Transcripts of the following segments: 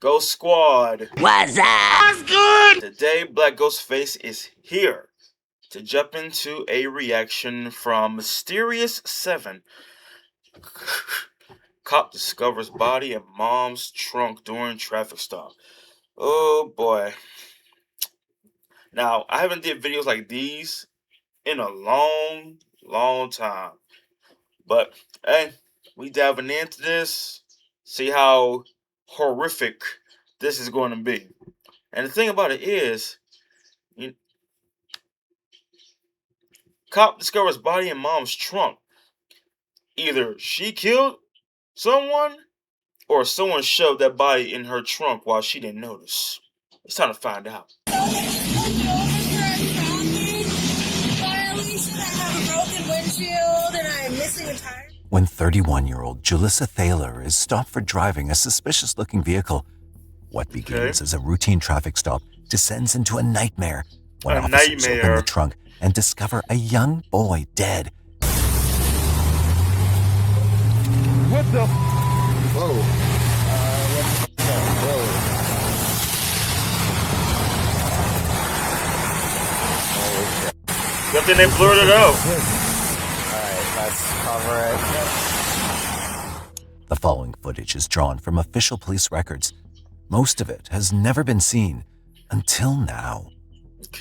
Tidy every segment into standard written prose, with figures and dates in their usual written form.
Ghost Squad. What's up? What's good? Today, Black Ghostface is here to jump into a reaction from Mysterious 7. Cop discovers body in mom's trunk during traffic stop. Oh boy. Now, I haven't did videos like these in a long time. But hey, we diving into this, see how horrific this is going to be. And the thing about it is, you, cop discovers body in mom's trunk. Either she killed someone or someone shoved that body in her trunk while she didn't notice. It's time to find out. When 31-year-old Julissa Thaler is stopped for driving a suspicious-looking vehicle, what begins as a routine traffic stop descends into a nightmare when officers open the trunk and discover a young boy dead. What the? Whoa. Good thing they blurred it out. Alright, let's cover it. The following footage is drawn from official police records. Most of it has never been seen until now.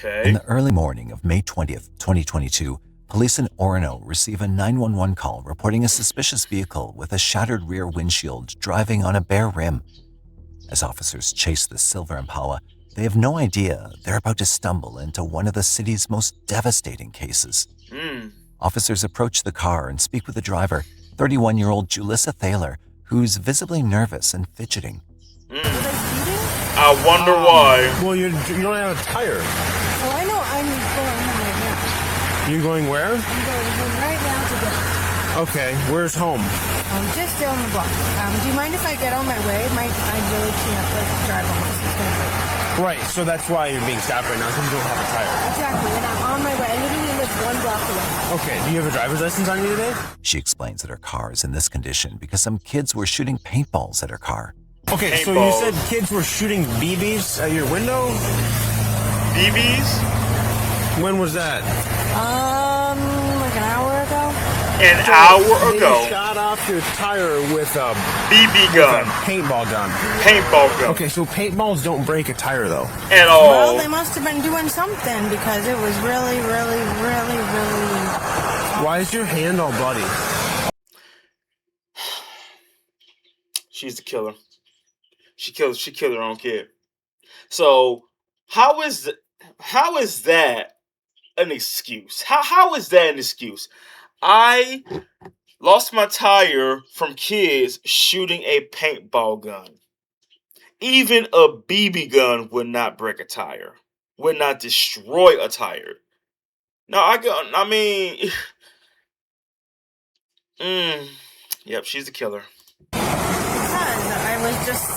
In the early morning of May 20th, 2022, police in Orono receive a 911 call reporting a suspicious vehicle with a shattered rear windshield driving on a bare rim. As officers chase the silver Impala, they have no idea they're about to stumble into one of the city's most devastating cases. Officers approach the car and speak with the driver, 31-year-old Julissa Thaler, who's visibly nervous and fidgeting. I wonder why. Well, you don't have a tire. Oh, I know. I'm going home right now. You're going where? I'm going home right now to get. Okay, where's home? Just down the block. Do you mind if I get on my way? I really can't drive almost. It's gonna break. Right, so that's why you're being stopped right now, because you don't have a tire. Exactly, and I'm on my way. I literally live 1 block away. Okay, do you have a driver's license on you today? She explains that her car is in this condition because some kids were shooting paintballs at her car. Okay, so you said kids were shooting BBs at your window? BBs? When was that? Like an hour ago. An hour ago. They shot off your tire with a BB gun. With a paintball gun. Paintball gun. Okay, so paintballs don't break a tire though. At all. Well, they must have been doing something because it was really. Why is your hand all bloody? She's the killer. She killed her own kid. So how is that an excuse? How is that an excuse? I lost my tire from kids shooting a paintball gun. Even a BB gun would not break a tire. Would not destroy a tire. No, yep, she's the killer. Because I was just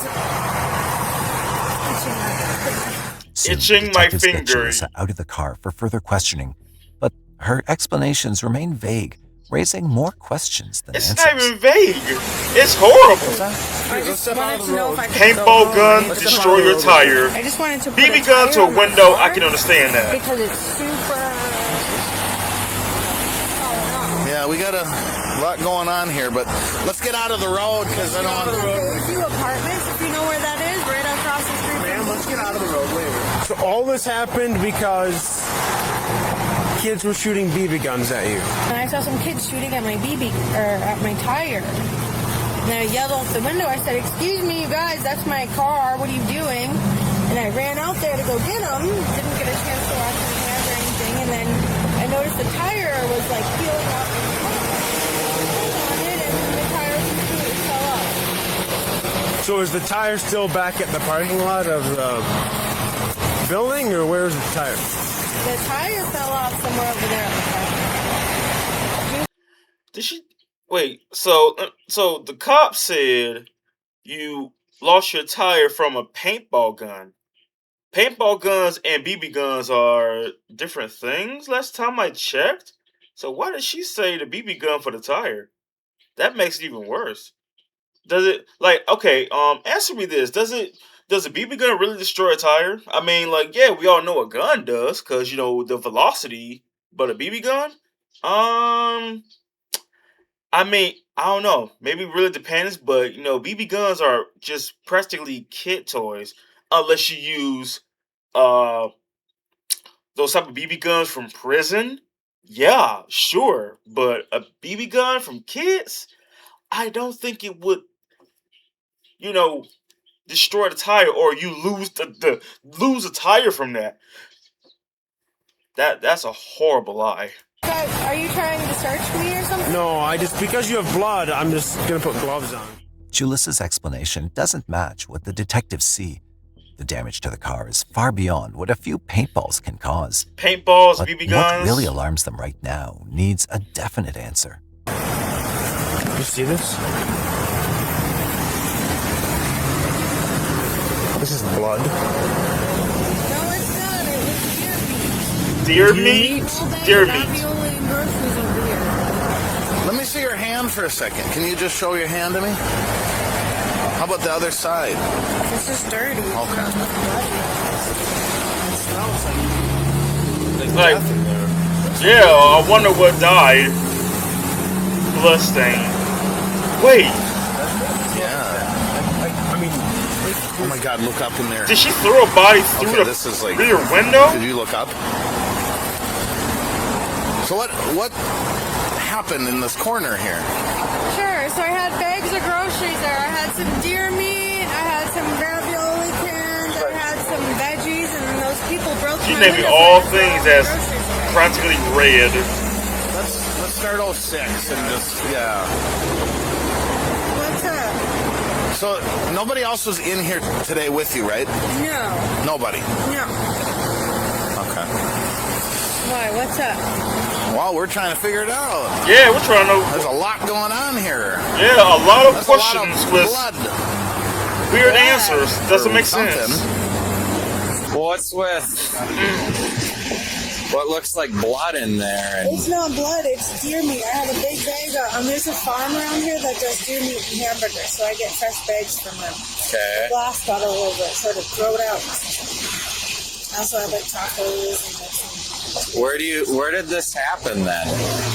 itching my Detectives get fingers. Julissa out of the car for further questioning, but her explanations remain vague, raising more questions than answers. It's not even vague. It's horrible. I just wanted to know if I could Paintball gun, destroy your tire. I just wanted to put BB gun to a window, I can understand that. Because it's super. Yeah, we got a lot going on here, but let's get out of the road because I don't want to. There's a few apartments, if you know where that is, right across the street. Ma'am, let's get out of the road later. So all this happened because kids were shooting BB guns at you. And I saw some kids shooting at my at my tire. And I yelled out the window. I said, "Excuse me, you guys, that's my car. What are you doing?" And I ran out there to go get them. Didn't get a chance to wash my hands or anything. And then I noticed the tire was like peeling off on it, and the tire completely fell off. So is the tire still back at the parking lot of the building, or where's the tire? The tire fell off somewhere over there at the park. Did she? Wait. So the cop said you lost your tire from a paintball gun. Paintball guns and BB guns are different things. Last time I checked. So why did she say the BB gun for the tire? That makes it even worse. Does it, like, okay, answer me this. Does it does a BB gun really destroy a tire? I mean, like, yeah, we all know a gun does, because, you know, the velocity, but a BB gun? I mean, I don't know. Maybe it really depends, but, you know, BB guns are just practically kid toys, unless you use, uh, those type of BB guns from prison. Yeah, sure, but a BB gun from kids? I don't think it would, you know, destroy the tire, or you lose a tire from that. That's a horrible lie. Are you trying to search me or something? No, because you have blood, I'm just gonna put gloves on. Julis's explanation doesn't match what the detectives see. The damage to the car is far beyond what a few paintballs can cause. Paintballs, but BB guns. What really alarms them right now needs a definite answer. You see this? This is blood. No, it's not. It was Deer meat? Deer meat. ravioli groceries over here. Let me see your hand for a second. Can you just show your hand to me? How about the other side? It's just dirty. Okay. It smells like Like, death in there. yeah, I wonder what died. Bloodstain. Wait, Yeah. I mean, Oh my God! Look up in there. did she throw a body through Okay, the this is like- rear window? Did you look up? So what happened in this corner here? Sure. So I had bags of groceries there. I had some deer meat. I had some ravioli cans. I had some veggies, and those people broke She my named me window all so I things threw all as the groceries away. practically red. Let's start 06 and just What's up? So nobody else was in here today with you, right? No. Nobody. No. Okay. Why? What's up? Well, we're trying to figure it out. Yeah, we're trying to. There's a lot going on here. Yeah, a lot of That's a lot questions of with blood. weird answers. Doesn't make Something. sense. What's with what looks like blood in there? And It's not blood, it's deer meat. I have a big bag of, there's a farm around here that does deer meat and hamburgers, so I get fresh bags from them. okay, Glass got all over it, so to throw it out. I also have like tacos and like some. where did this happen then?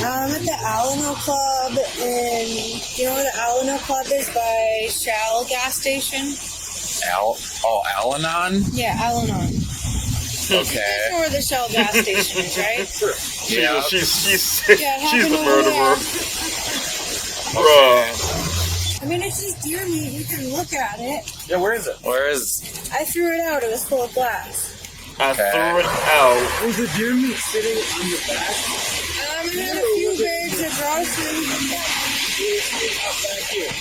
I'm at the Alano Club in, you know where the Alano Club is by Shell gas station? Al-Anon? Yeah, Alanon. You Okay. know where the Shell gas station is, right? Yeah. She's Yeah, it she's a happened over murderer. there. Bruh. I mean, it's just deer meat. You can look at it. Yeah, where is it? Where is I threw it out. It was full of glass. I Okay. threw it out. Was the deer meat sitting on your back? I had a few bags of groceries.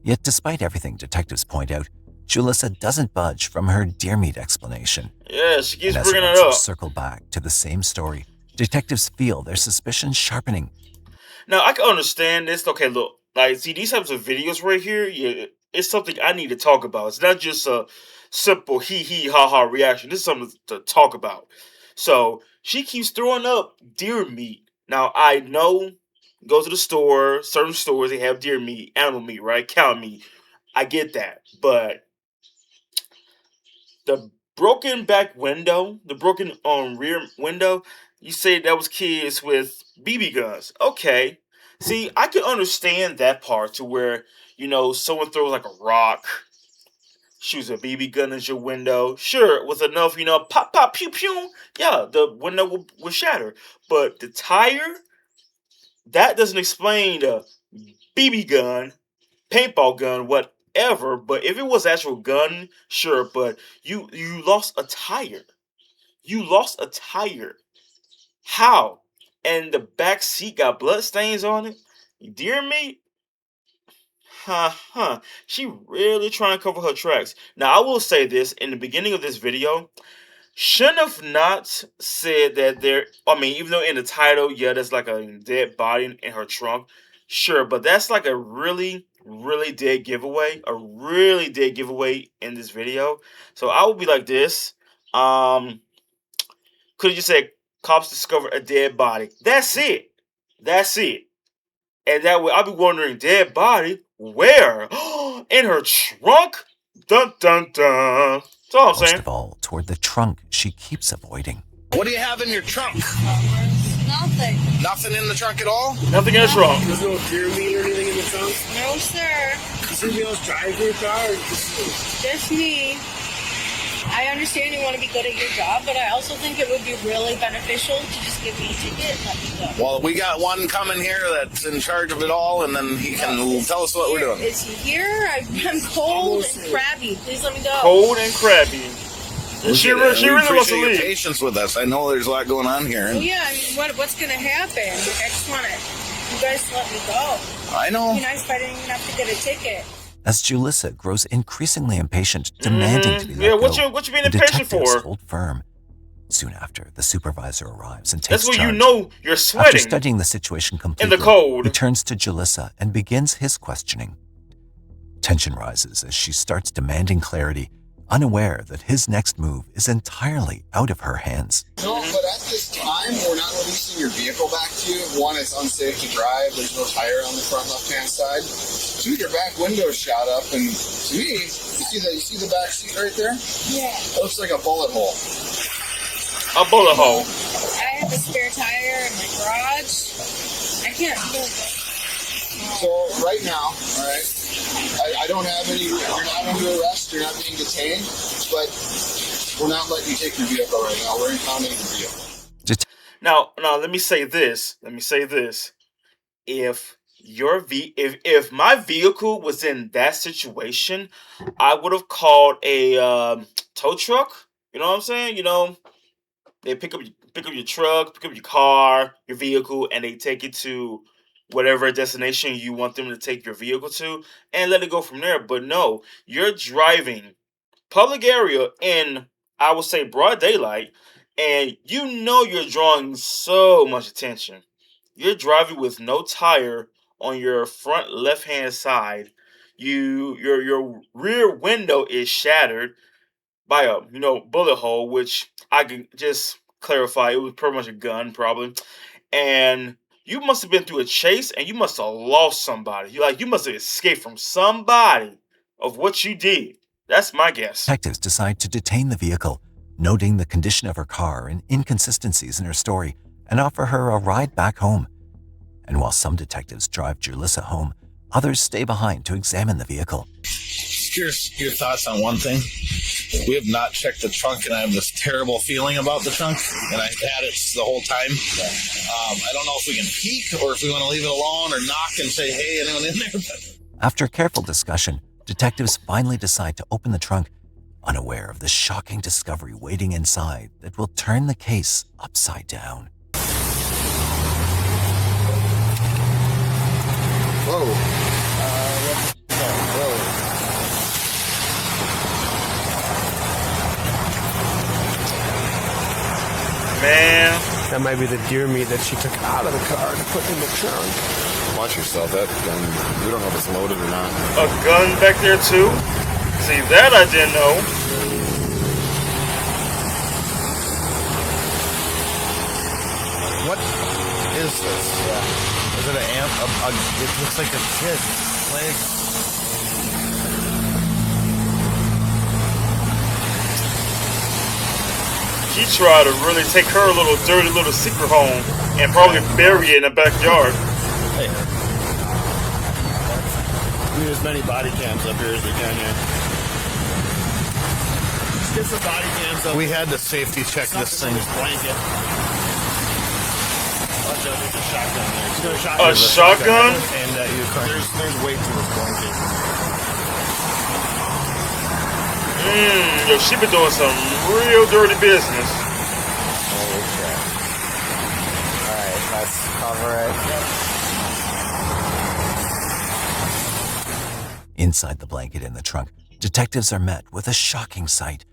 Yet despite everything detectives point out, Julissa doesn't budge from her deer meat explanation. Yeah, she keeps And as bringing it answers up. circle back to the same story, detectives feel their suspicions sharpening. Now I can understand this. Okay, look, like, see these types of videos right here. Yeah, it's something I need to talk about. It's not just a simple hee hee ha ha reaction. This is something to talk about. So she keeps throwing up deer meat. Now I know, go to the store. Certain stores they have deer meat, animal meat, right? Cow meat. I get that, but the broken back window, the broken rear window, you say that was kids with BB guns. Okay. See, I can understand that part to where, you know, someone throws like a rock, shoots a BB gun at your window. Sure, with enough, you know, pop, pop, pew, pew, yeah, the window will shatter. But the tire, that doesn't explain the BB gun, paintball gun, whatever. But if it was actual gun, sure. But you lost a tire. You lost a tire. How? And the back seat got blood stains on it. Dear me. Huh. She really trying to cover her tracks. Now I will say this in the beginning of this video. Shouldn't have not said that there. I mean, even though in the title, yeah, there's like a dead body in her trunk. Sure, but that's like a really dead giveaway. A really dead giveaway in this video. So I would be like this. Could have just said cops discovered a dead body. That's it. That's it. And that way I'll be wondering, dead body? Where? In her trunk? Dun dun dun. That's all I'm Most saying. of all, toward the trunk she keeps avoiding. What do you have in your trunk? Nothing. Nothing in the trunk at all? Nothing is wrong. There's no gear meter or anything in the trunk? No, sir. Does anybody else drive your car? Or Just me. I understand you want to be good at your job, but I also think it would be really beneficial to just give me a ticket and let me go. Well, we got one coming here that's in charge of it all, and then he can tell us what we're doing. Is he here? I'm cold and crabby. Please let me go. Cold and crabby. She really wants to appreciate your leave. patience with us. I know there's a lot going on here. Well, yeah, I mean, what's going to happen? I just want you guys to let me go. I know. It'd be nice if I didn't even have to get a ticket. As Julissa grows increasingly impatient, demanding to be let Yeah, go, what you being the impatient detectives for? hold firm. Soon after, the supervisor arrives and takes That's when charge. you know you're After sweating studying the situation in completely, the cold. he turns to Julissa and begins his questioning. Tension rises as she starts demanding clarity, unaware that his next move is entirely out of her hands. No, but at this time, we're not releasing your vehicle back to you. One, it's unsafe to drive. There's no tire on the front left-hand side. Two, your back window's shot up, and to me, you see the back seat right there? Yeah. It looks like a bullet hole. A bullet hole. I have a spare tire in my garage. I can't move it. So right now, all right, I don't have any. You're not under arrest. You're not being detained, but we're not letting you take your vehicle right now. We're impounding your vehicle. Now, let me say this. If if my vehicle was in that situation, I would have called a tow truck. You know what I'm saying? You know, they pick up your truck, pick up your car, your vehicle, and they take it to whatever destination you want them to take your vehicle to, and let it go from there. But no, you're driving public area in, I would say, broad daylight, and you know you're drawing so much attention. You're driving with no tire on your front left-hand side. Your rear window is shattered by a bullet hole, which I can just clarify, it was pretty much a gun, probably. And you must have been through a chase, and you must have lost somebody. You must have escaped from somebody of what you did. That's my guess. Detectives decide to detain the vehicle, noting the condition of her car and inconsistencies in her story, and offer her a ride back home. And while some detectives drive Julissa home, others stay behind to examine the vehicle. Here's your thoughts on one thing. We have not checked the trunk, and I have this terrible feeling about the trunk, and I've had it the whole time. I don't know if we can peek or if we want to leave it alone or knock and say, hey, anyone in there? After careful discussion, detectives finally decide to open the trunk, unaware of the shocking discovery waiting inside that will turn the case upside down. Whoa. Man, that might be the deer meat that she took out of the car to put in the trunk. Watch yourself. That gun, we don't know if it's loaded or not. a gun back there too? See, that I didn't know. What is this? Is it an amp? It looks like a kid. Leg. She tried to really take her little dirty little secret home and probably bury it in the backyard. Hey. We need as many body cams up here as we can here. Let's get some body cams up. We had to safety check this thing. This blanket. Watch out, there's a shotgun there. A shotgun? And there's weight to this blanket. Yo, she been doing some real dirty business. Holy crap. Alright, let's cover it. Inside the blanket in the trunk, detectives are met with a shocking sight.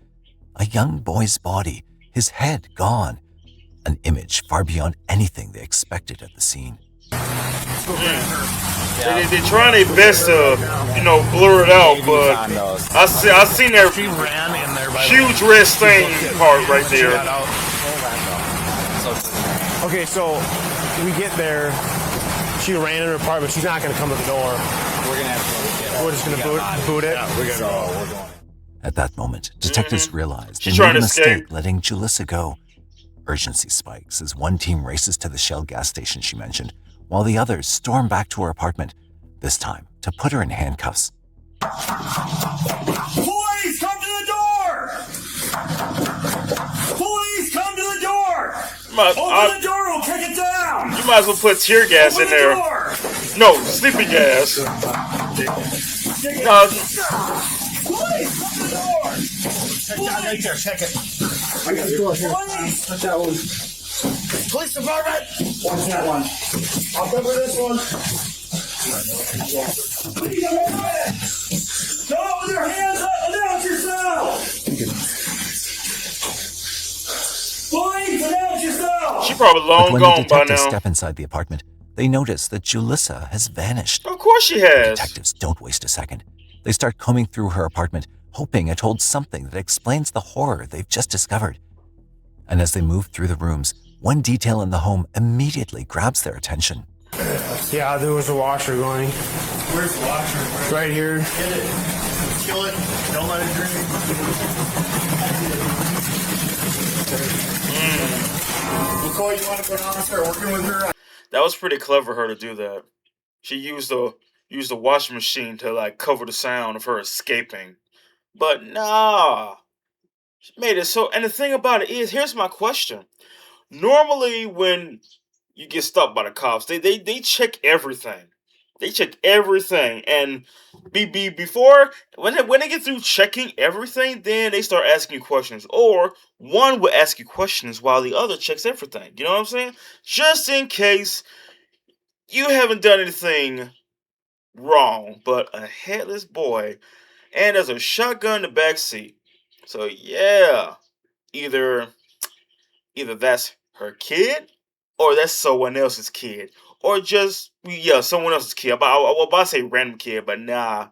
A young boy's body, his head gone. An image far beyond anything they expected at the scene. They're trying their best to, blur it out, but I seen that She ran in there by huge red stain part right there. Okay, so we get there. She ran in her apartment. She's not going to come to the door. We're gonna have to. We're just going to boot it. Yeah, we're gonna go. We're going. At that moment, detectives realized they She's made trying a to escape. mistake letting Julissa go. Urgency spikes as one team races to the Shell gas station she mentioned, while the others storm back to her apartment, this time to put her in handcuffs. Police, come to the door! Police, come to the door! Open the door, we'll kick it down! You might as well put tear gas in there. No, sleeping gas. Police, come to the door! Check that right there. Check it. I got the door here. Put that one. Police department! Watch that one. I'll cover this one. Please, I'm over it! Don't with your hands up! Announce yourself! Please, announce yourself! She probably But long when the gone by detectives now. step inside the apartment, they notice that Julissa has vanished. Of course she has. Detectives don't waste a second. They start combing through her apartment, hoping it holds something that explains the horror they've just discovered. And as they move through the rooms, one detail in the home immediately grabs their attention. Yeah, there was a washer going. Where's the washer? Right here. Hit it. Kill it. Don't let it drink. McCoy, you want to go down and start working with her? That was pretty clever of her to do that. She used the washing machine to like cover the sound of her escaping. But nah. She made it so, and the thing about it is, here's my question. Normally when you get stopped by the cops, they check everything. They check everything, and before when they get through checking everything, then they start asking you questions. Or one will ask you questions while the other checks everything. You know what I'm saying? Just in case you haven't done anything wrong, but a headless boy, and there's a shotgun in the back seat. So yeah, either that's her kid, or that's someone else's kid, or just someone else's kid. I was about to say random kid, but nah,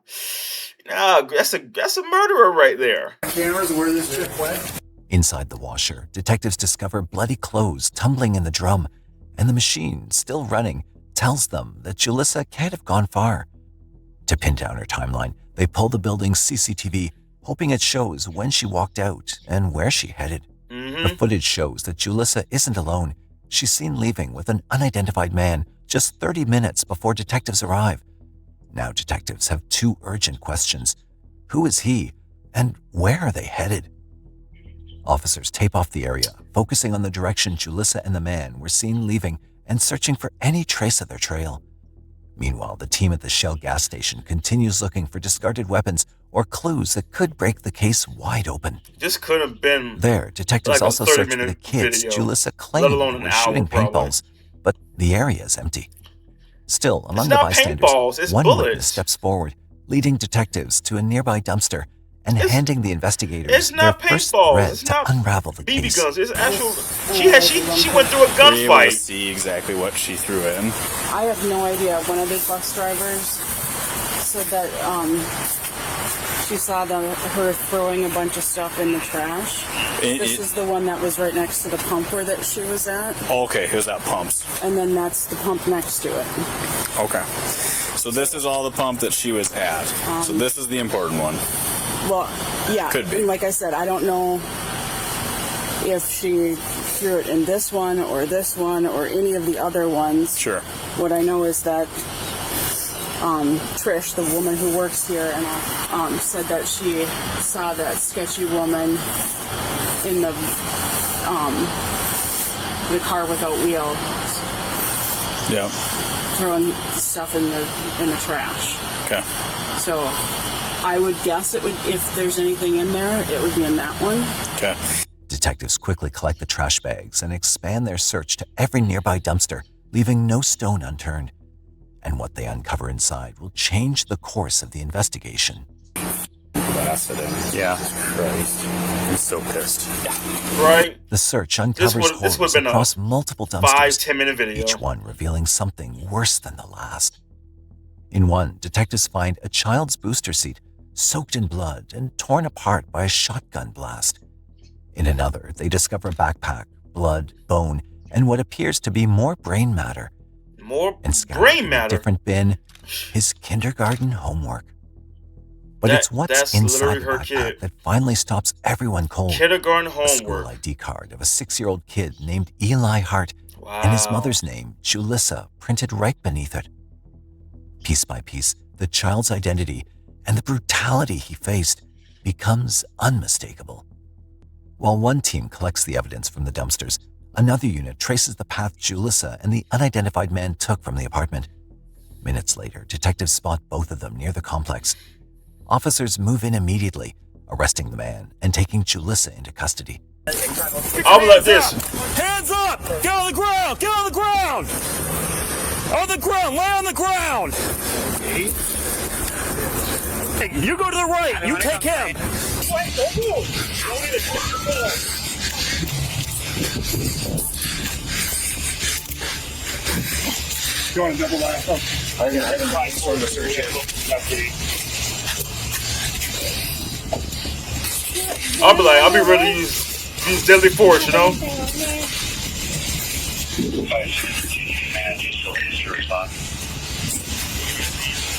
that's a murderer right there. Cameras where this chick went. Inside the washer, detectives discover bloody clothes tumbling in the drum, and the machine, still running, tells them that Julissa can't have gone far. To pin down her timeline, they pull the building's CCTV, hoping it shows when she walked out and where she headed. The footage shows that Julissa isn't alone. She's seen leaving with an unidentified man just 30 minutes before detectives arrive. Now detectives have two urgent questions. Who is he, and where are they headed? Officers tape off the area, focusing on the direction Julissa and the man were seen leaving and searching for any trace of their trail. Meanwhile, the team at the Shell gas station continues looking for discarded weapons or clues that could break the case wide open. This could have been there. Detectives like also search for the kids Julissa claimed were shooting paintballs, but the area is empty. Still, among the bystanders, one witness steps forward, leading detectives to a nearby dumpster and handing the investigators their first thread to unravel the case. BB guns. It's actual. She went through a gunfight. Were you able to see exactly what she threw in? I have no idea. One of the bus drivers said that she saw her throwing a bunch of stuff in the trash. This is the one that was right next to the pump where that she was at. Okay, here's that pumps. And then that's the pump next to it. Okay. So this is all the pump that she was at. So this is the important one. Well, yeah. Could be. Like I said, I don't know if she threw it in this one or any of the other ones. Sure. What I know is that Trish, the woman who works here, and said that she saw that sketchy woman in the car without wheels. Yeah. Throwing stuff in the trash. Okay. So I would guess it would, if there's anything in there, it would be in that one. Okay. Detectives quickly collect the trash bags and expand their search to every nearby dumpster, leaving no stone unturned. And what they uncover inside will change the course of the investigation. Blasted him. Yeah. Christ. I'm so pissed. Yeah. Right. The search uncovers holes across multiple dumpsters, 5-10-minute video. each one revealing something worse than the last. In one, detectives find a child's booster seat soaked in blood and torn apart by a shotgun blast. In another, they discover a backpack, blood, bone, and what appears to be more brain matter. More and brain matter? In a different bin, his kindergarten homework. But it's what's that's inside literally the her backpack kid. that finally stops everyone cold. Kindergarten A school homework. ID card of a 6-year-old kid named Eli Hart and his mother's name, Julissa, printed right beneath it. Piece by piece, the child's identity and the brutality he faced becomes unmistakable. While one team collects the evidence from the dumpsters, another unit traces the path Julissa and the unidentified man took from the apartment. Minutes later, detectives spot both of them near the complex. Officers move in immediately, arresting the man and taking Julissa into custody. I'll be like this. Hands up! Get on the ground! Get on the ground! On the ground! Lay on the ground! Hey, you go to the right. You take him. You want to double laugh? I can sort of search it. I'll be ready to use deadly force, you know?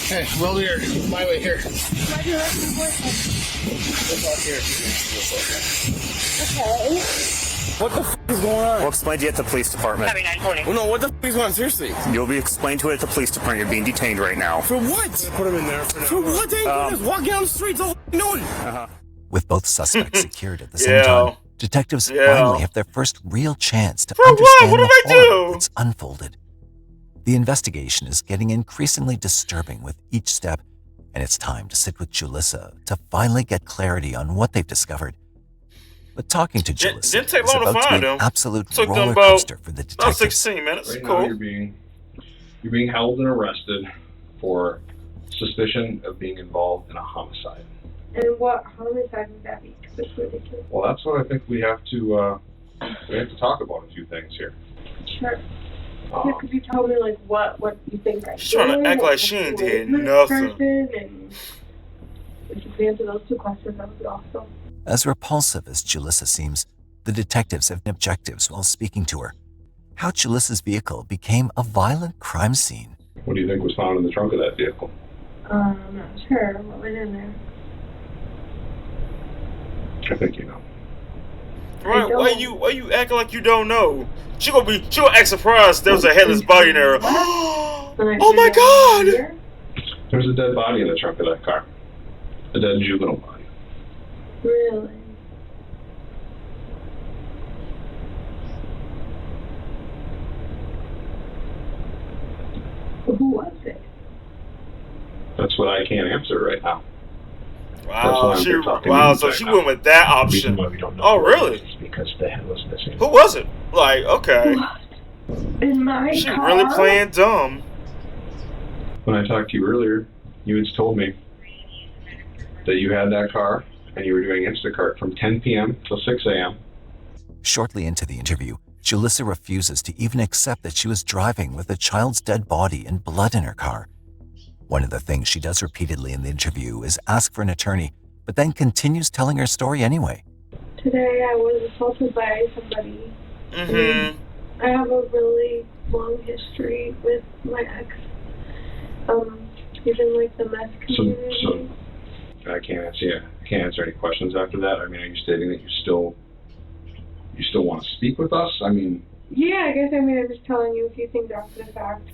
Hey, well here. My way here. Okay. What the f is going on? We'll explain to you at the police department. Well, no, what the f is going on? Seriously. You'll be explained to it at the police department. You're being detained right now. For what? Put him in there for now. For what? They ain't doing this. Walking down the streets all doing. With both suspects secured at the same time, detectives finally have their first real chance to For what? understand What the did I horror do? that's unfolded. The investigation is getting increasingly disturbing with each step, and it's time to sit with Julissa to finally get clarity on what they've discovered. But talking to Julissa didn't take is long to about to find be an him. absolute Took them roller about coaster for the detectives. 16 minutes. Right Cool. now you're being held and arrested for suspicion of being involved in a homicide. And what homicide would that be? Because it's ridiculous. Well, that's what I think we have to talk about a few things here. Sure. Yeah, could you tell me like what you think I She's trying to act like she ain't did nothing. And if you could answer those two questions, that would be awesome. As repulsive as Julissa seems, the detectives have objectives while speaking to her. How Julissa's vehicle became a violent crime scene. What do you think was found in the trunk of that vehicle? I'm not sure what went in there. I think you know. Right? Why you acting like you don't know? She gonna act surprised there was a headless body in there. Oh my god! There was a dead body in the trunk of that car. A dead juvenile body. Really? Who was it? That's what I can't answer right now. Wow, so she went with that option. Oh, really? Because the head was missing. Who was it? Like, okay. In my She car? really playing dumb. When I talked to you earlier, you had told me that you had that car and you were doing Instacart from 10 p.m. till 6 a.m. Shortly into the interview, Julissa refuses to even accept that she was driving with a child's dead body and blood in her car. One of the things she does repeatedly in the interview is ask for an attorney, but then continues telling her story anyway. Today I was assaulted by somebody. Mm-hmm. I have a really long history with my ex. He's in like the meth community. So I can't answer you. I can't answer any questions after that. I mean, are you stating that you still want to speak with us? I mean. Yeah, I guess I'm just telling you a few things after the fact.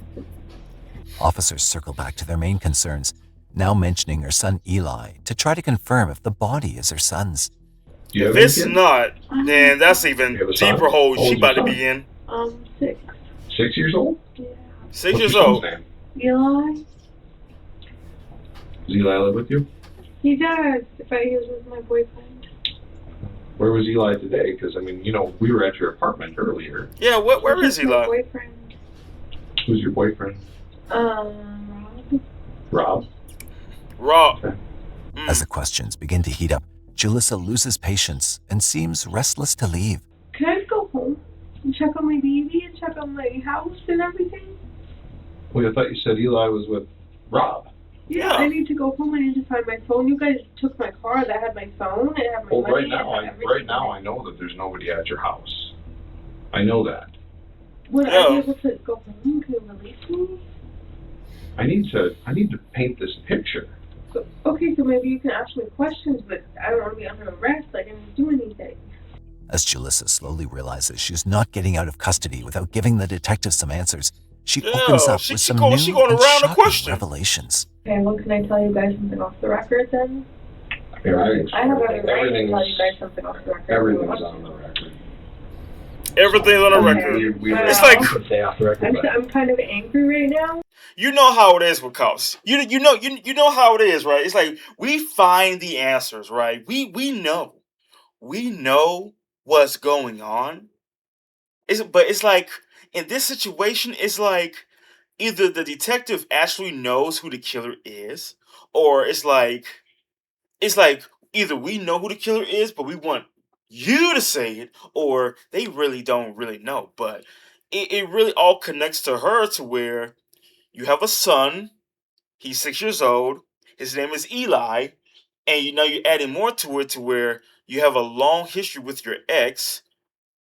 Officers circle back to their main concerns, now mentioning her son Eli to try to confirm if the body is her son's. If it's not, then that's even deeper hole she about to be in. 6. 6 years old? Yeah. 6 What's years your old. son's name? Eli? Does Eli live with you? He does, but he was with my boyfriend. Where was Eli today? Because, I mean, you know, we were at your apartment earlier. Yeah, where is Eli? My boyfriend. Who's your boyfriend? Rob. Rob. Okay. As the questions begin to heat up, Julissa loses patience and seems restless to leave. Can I just go home and check on my baby and check on my house and everything? Well, I thought you said Eli was with Rob. Yeah, I need to go home. I need to find my phone. You guys took my car that had my phone. It had my Well, money. right now I know that there's nobody at your house. I know that. Would I be able to go home? Can you release me? I need to paint this picture. Okay, so maybe you can ask me questions, but I don't want to be under arrest. Like, I didn't do anything. As Julissa slowly realizes she's not getting out of custody without giving the detective some answers, she opens up with some new and shocking revelations. Okay, well, can I tell you guys something off the record then? Yeah, I have every right to tell you guys something off the record. Everything's on the record. Everything's on the record. It's like I'm kind of angry right now. You know how it is with cops. You know how it is, right? It's like we find the answers, right? We know what's going on. But it's like in this situation, it's like either the detective actually knows who the killer is, or it's like either we know who the killer is, but we want you to say it, or they really don't really know. But it really all connects to her to where you have a son, he's 6 years old, his name is Eli, and you're adding more to it to where you have a long history with your ex,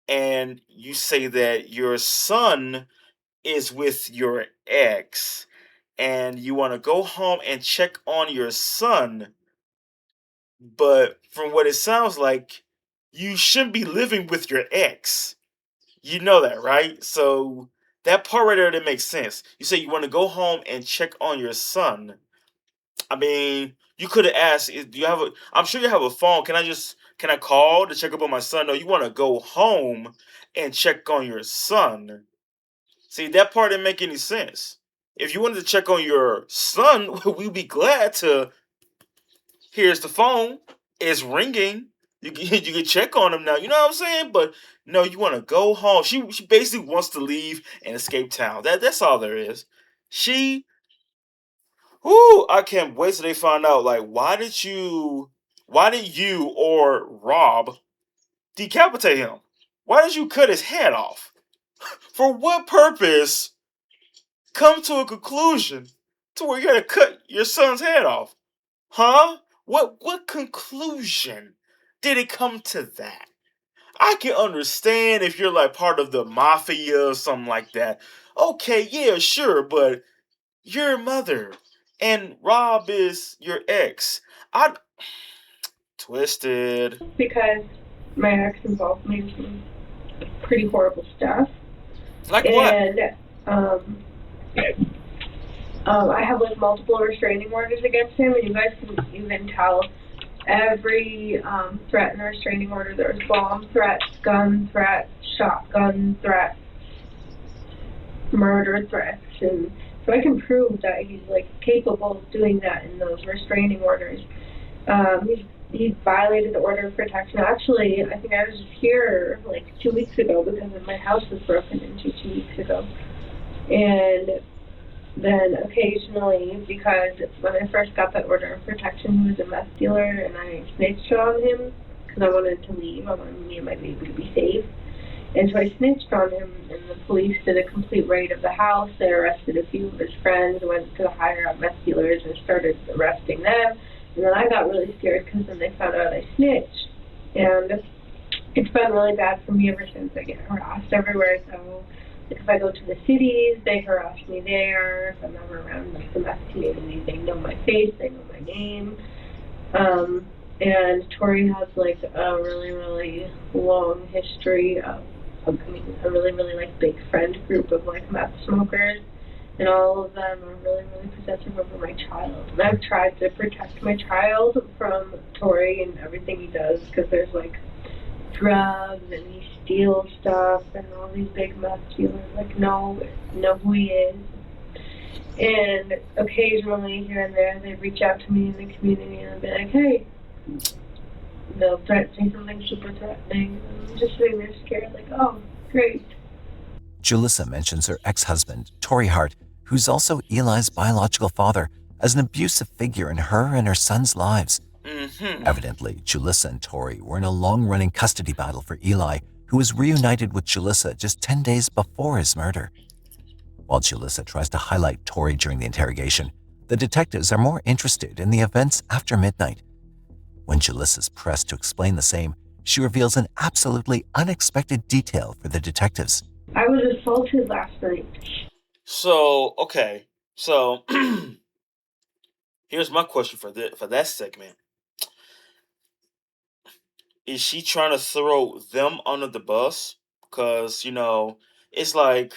and you say that your son is with your ex, and you want to go home and check on your son, but from what it sounds like, you shouldn't be living with your ex. You know that, right? So that part right there, that makes sense. You say you want to go home and check on your son. I mean, you could have asked, do you have a, I'm sure you have a phone. Can I call to check up on my son? No, you want to go home and check on your son. See, that part didn't make any sense. If you wanted to check on your son, we'd be glad to. Here's the phone. It's ringing. You can check on him now. You know what I'm saying? But no, you want to go home. She basically wants to leave and escape town. That's all there is. I can't wait till they find out. Like, why did you or Rob decapitate him? Why did you cut his head off? For what purpose? Come to a conclusion to where you're gonna cut your son's head off, huh? What conclusion did it come to that? I can understand if you're like part of the mafia or something like that. Okay, yeah, sure, but your mother and Rob is your ex. Twisted. Because my ex involved me in some pretty horrible stuff. Like what? And I have like multiple restraining orders against him, and you guys can even tell every threat in the restraining order. There's bomb threats, gun threats, shotgun threats, murder threats, and so I can prove that he's like capable of doing that in those restraining orders. He violated the order of protection. Actually, I think I was here like 2 weeks ago because my house was broken into 2 weeks ago. And then occasionally, because when I first got that order of protection, he was a meth dealer, and I snitched on him because I wanted to leave. I wanted me and my baby to be safe. And so I snitched on him, and the police did a complete raid of the house. They arrested a few of his friends, went to the higher-up meth dealers, and started arresting them. And then I got really scared because then they found out I snitched. And it's been really bad for me ever since. I get harassed everywhere I go. If I go to the cities, they harass me there. If I'm ever around like the meth community, they know my face, they know my name. And Tori has like a really, really long history of a really, really like big friend group of like meth smokers. And all of them are really, really possessive over my child. And I've tried to protect my child from Tori and everything he does, because there's like drugs and he steals stuff, and all these big meth dealers like know who he is. And occasionally here and there they reach out to me in the community and I'll be like, hey, they'll say something super threatening. I'm just sitting there scared, like, oh, great. Julissa mentions her ex-husband, Tori Hart, who's also Eli's biological father, as an abusive figure in her and her son's lives. Evidently, Julissa and Tori were in a long-running custody battle for Eli, who was reunited with Julissa just 10 days before his murder. While Julissa tries to highlight Tori during the interrogation, the detectives are more interested in the events after midnight. When Julissa's pressed to explain the same, she reveals an absolutely unexpected detail for the detectives. I was assaulted last night. So, okay. So, here's my question for that segment. Is she trying to throw them under the bus? Because, it's like,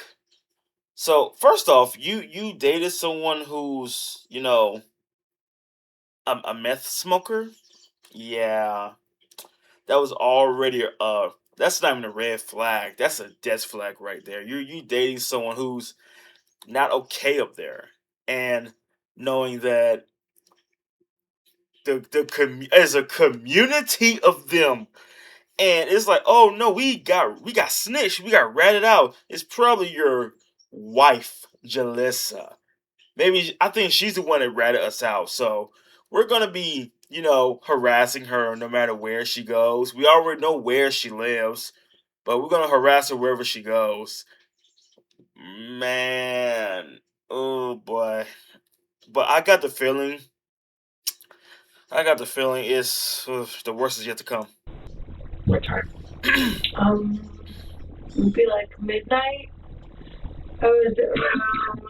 so first off, you dated someone who's, a meth smoker? Yeah. That was already that's not even a red flag. That's a death flag right there. You dating someone who's not okay up there, and knowing that as a community of them, and it's like, oh no, we got snitched, we got ratted out. It's probably your wife, Jalissa. Maybe I think she's the one that ratted us out. So we're gonna be, harassing her no matter where she goes. We already know where she lives, but we're gonna harass her wherever she goes. Man, oh boy. But I got the feeling it's the worst is yet to come. What time? It'd be like midnight. I was around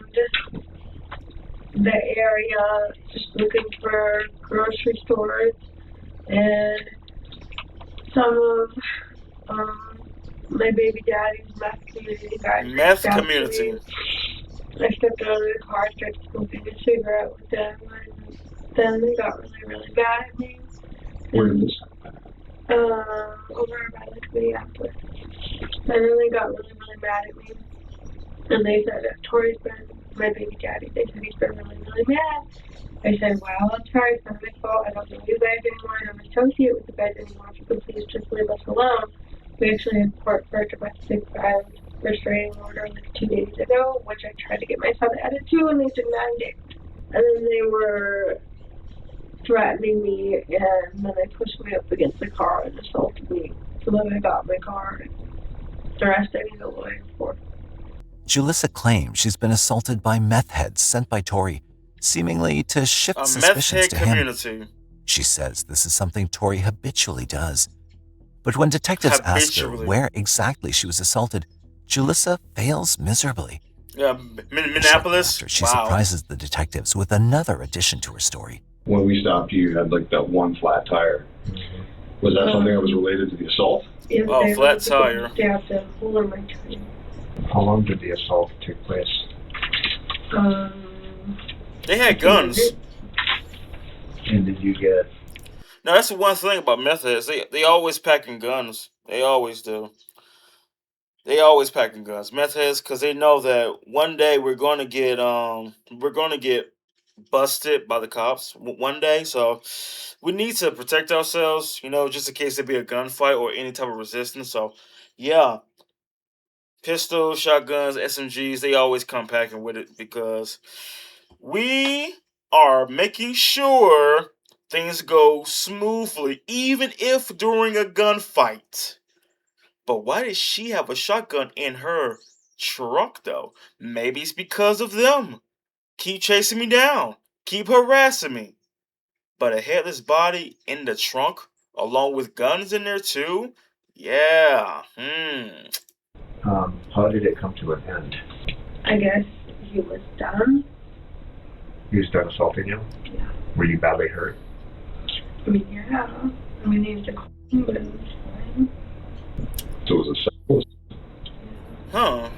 the area just looking for grocery stores, and some of my baby daddy's meth community guys. Meth community. I stepped out of the car, started smoking a cigarette with them, and then they got really, really mad at me. Where did this over by like Minneapolis. And then they got really, really mad at me. And they said that Tori's been my baby daddy. They said he's been really, really mad. I said, well, I'm sorry, it's not my fault. I don't know you guys anymore. I don't associate with you guys anymore. If you could please just leave us alone. We actually had court for a domestic violence restraining order like 2 days ago, which I tried to get my son added to, and they denied it. And then they were threatening me, and then they pushed me up against the car and assaulted me. So then I got in my car, and the rest I need a lawyer for. Julissa claims she's been assaulted by meth heads sent by Tori, seemingly to shift suspicions to community. him. She says this is something Tori habitually does. But when detectives ask her where exactly she was assaulted, Julissa fails miserably. Yeah, Minneapolis. She surprises the detectives with another addition to her story. When we stopped you, had like that one flat tire. Was that something that was related to the assault? Oh, flat tire. Stabbed a hole in my tire. How long did the assault take place? They had guns. And did you get... No, that's the one thing about meth heads. They always packing guns. They always do. They always packing guns. Meth heads, because they know that one day we're gonna get busted by the cops one day. So we need to protect ourselves, just in case there be a gunfight or any type of resistance. So yeah. Pistols, shotguns, SMGs, they always come packing with it because we are making sure things go smoothly, even if during a gunfight. But why does she have a shotgun in her truck, though? Maybe it's because of them. Keep chasing me down. Keep harassing me. But a headless body in the trunk, along with guns in there, too? Yeah. How did it come to an end? I guess he was done. He was done assaulting you? Yeah. Were you badly hurt? I mean, yeah. I mean, he used to call me, but it was fine. So it was a... Huh.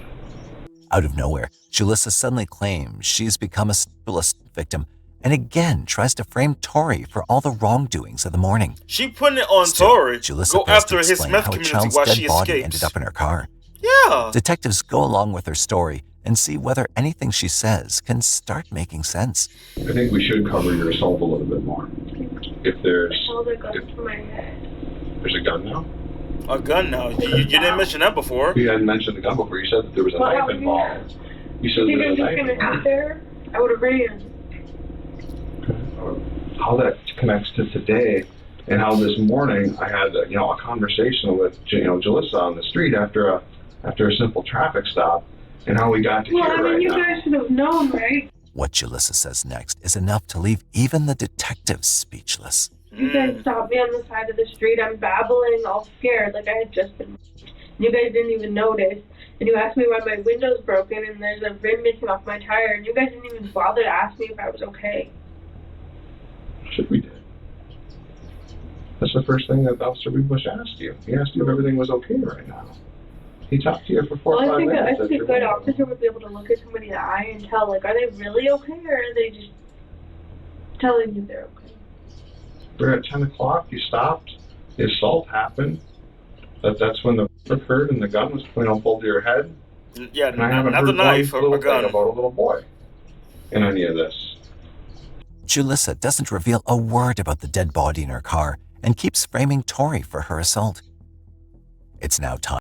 Out of nowhere, Julissa suddenly claims she's become a syphilis victim and again tries to frame Tori for all the wrongdoings of the morning. She putting it on Tori. Julissa go after his meth how a community child's while dead she body escapes. ended up in her car. Yeah. Detectives go along with her story and see whether anything she says can start making sense. I think we should cover your assault a little bit more. If there's... I held a gun to my head. There's a gun now? A gun now? You didn't mention that before. You hadn't mentioned the gun before. You said that there was a knife involved. You said If there was a you knife guys were involved. out there, I would have ran. How that connects to today, and how this morning I had a conversation with Jalissa on the street after a simple traffic stop, and how we got to Well, here I mean, right you now. guys should have known, right? What Julissa says next is enough to leave even the detectives speechless. You guys stopped me on the side of the street. I'm babbling, all scared, like I had just been. You guys didn't even notice. And you asked me why my window's broken and there's a rim missing off my tire, and you guys didn't even bother to ask me if I was okay. should we did. That's the first thing that Officer Bush asked you. He asked you if everything was okay right now. He talked to you for 4 or 5 minutes. I think a good officer would be able to look at somebody in the eye and tell, like, are they really okay, or are they just telling you they're okay? We're at 10 o'clock, you stopped, the assault happened. That's when the occurred and the gun was pulled to your head. Yeah, and I haven't not the heard knife, one little a gun. thing about a little boy in any of this. Julissa doesn't reveal a word about the dead body in her car and keeps framing Tori for her assault. It's now time.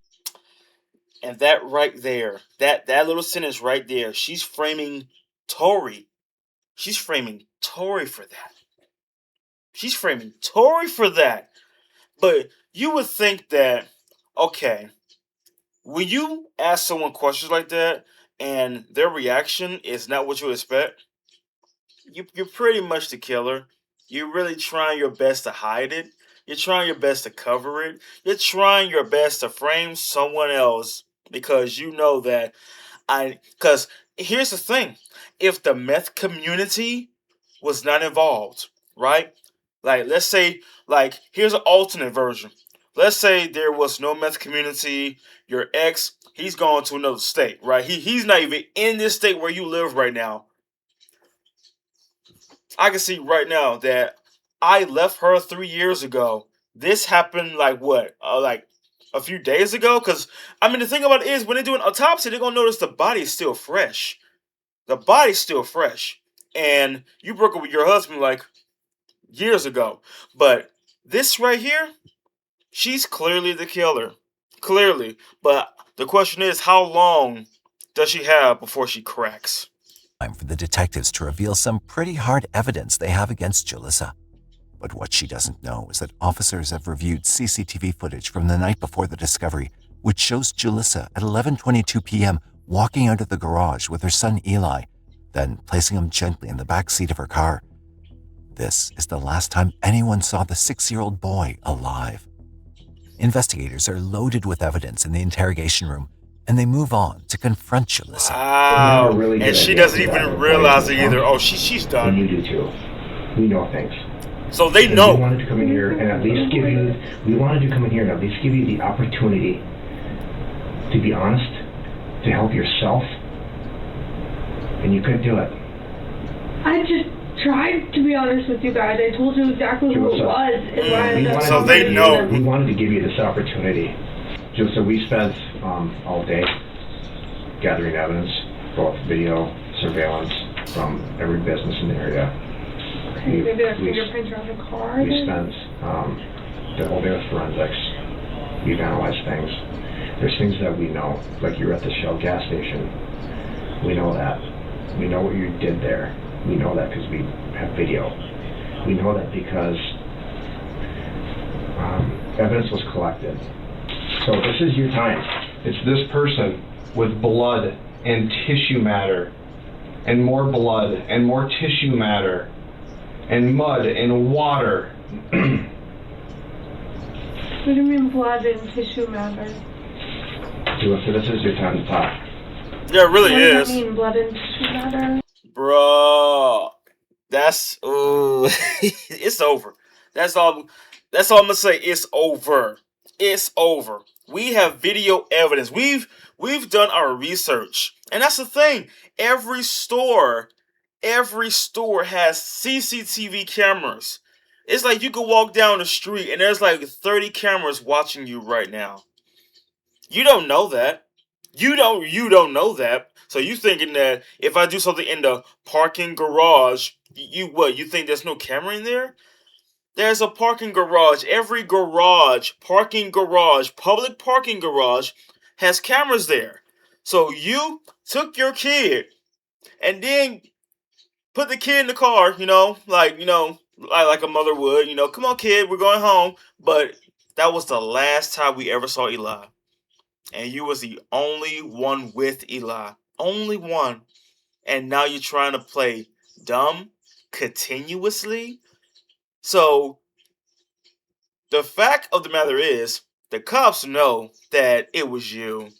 And that right there, that little sentence right there, she's framing Tori. She's framing Tori for that. She's framing Tori for that. But you would think that, okay, when you ask someone questions like that and their reaction is not what you expect, you're pretty much the killer. You're really trying your best to hide it. You're trying your best to cover it. You're trying your best to frame someone else because you know that because here's the thing. If the meth community was not involved, right? Like, let's say, like, here's an alternate version. Let's say there was no meth community. Your ex, he's gone to another state, right? He's not even in this state where you live right now. I can see right now that I left her 3 years ago. This happened like what? Like a few days ago? Because, I mean, the thing about it is when they do an autopsy, they're going to notice the body is still fresh. The body's still fresh. And you broke up with your husband like years ago. But this right here, she's clearly the killer. Clearly. But the question is, how long does she have before she cracks? Time for the detectives to reveal some pretty hard evidence they have against Julissa. But what she doesn't know is that officers have reviewed CCTV footage from the night before the discovery, which shows Julissa at 11:22 p.m. walking out of the garage with her son Eli, then placing him gently in the back seat of her car. This is the last time anyone saw the 6-year-old boy alive. Investigators are loaded with evidence in the interrogation room, and they move on to confront Julissa. Wow. And she doesn't even realize it either. Oh, she's done. You do too. We know things. So they know. We wanted to come in here and at least give you. We wanted to come in here and at least give you the opportunity to be honest, to help yourself, and you couldn't do it. I just tried to be honest with you guys. I told you exactly who it was and why I got So they know. We wanted to give you this opportunity. Just so we spent all day gathering evidence, both video, surveillance from every business in the area. Okay, maybe the fingerprints are on the car. We spent the whole day with forensics. We've analyzed things. There's things that we know, like you were at the Shell gas station. We know that. We know what you did there. We know that because we have video. We know that because evidence was collected. So this is your time. It's this person with blood and tissue matter, and more blood and more tissue matter, and mud and water. What do you mean blood and tissue matter? So this is your time to talk. Yeah, it really is. What does that mean, blood and tissue matter? Bro, that's it's over. That's all I'm gonna say. It's over. It's over. We have video evidence. We've done our research. And that's the thing. Every store has CCTV cameras. It's like you could walk down the street and there's like 30 cameras watching you right now. You don't know that. You don't know that. So you thinking that if I do something in the parking garage, you think there's no camera in there? There's a parking garage. Every garage, public parking garage has cameras there. So you took your kid and then put the kid in the car, like a mother would, come on kid, we're going home. But that was the last time we ever saw Eli. And you was the only one with Eli. Only one. And now you're trying to play dumb continuously? So, the fact of the matter is, the cops know that it was you.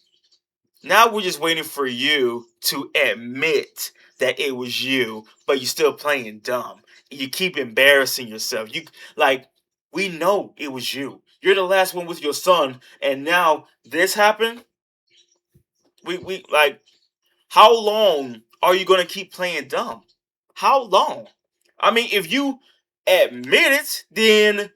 Now we're just waiting for you to admit that it was you, but you're still playing dumb. You keep embarrassing yourself. We know it was you. You're the last one with your son, and now this happened. We how long are you gonna keep playing dumb? How long? I mean, if you admit it, then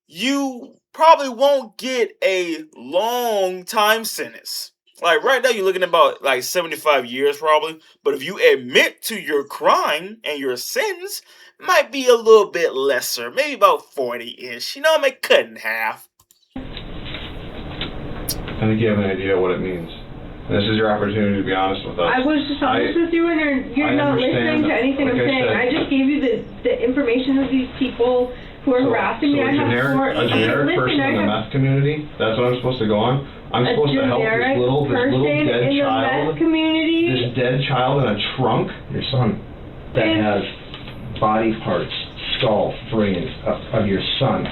you probably won't get a long time sentence. Like right now, you're looking at about like 75 years probably. But if you admit to your crime and your sins, it might be a little bit lesser, maybe about 40-ish. You know, maybe cut in half. I think you have an idea what it means. This is your opportunity to be honest with us. I was just honest with you, and you're not listening to anything I'm saying. I just gave you the information of these people who are harassing me. A generic person in the meth community, that's what I'm supposed to go on? I'm supposed to help this little dead child, this dead child in a trunk? Your son that has body parts, skull, brains of your son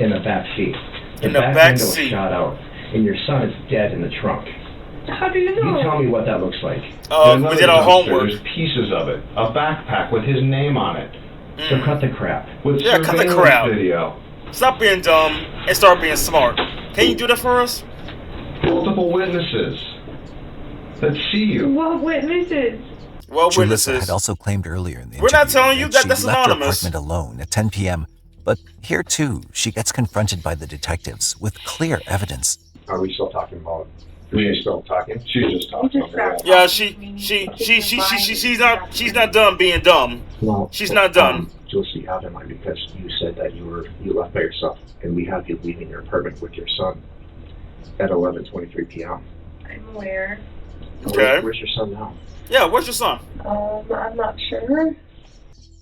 in the back seat. The back window shot out, and your son is dead in the trunk. How do you know? You tell me what that looks like. We did our homework. There's pieces of it. A backpack with his name on it. So cut the crap. With cut the crap. Video. Stop being dumb and start being smart. Can you do that for us? Multiple witnesses that see you. What witnesses? Well, Julissa had also claimed earlier in the We're not telling you that that's she left her anonymous. apartment alone at 10 p.m. But here too, she gets confronted by the detectives with clear evidence. Are we still talking about? We're still talking. She's just talking. Yeah, she's not done being dumb. Well, she's not done. Julissa, you have in mind because you said that you left by yourself, and we have you leaving your apartment with your son at 11:23 p.m. I'm aware. Okay. Where's your son now? Yeah, where's your son? I'm not sure.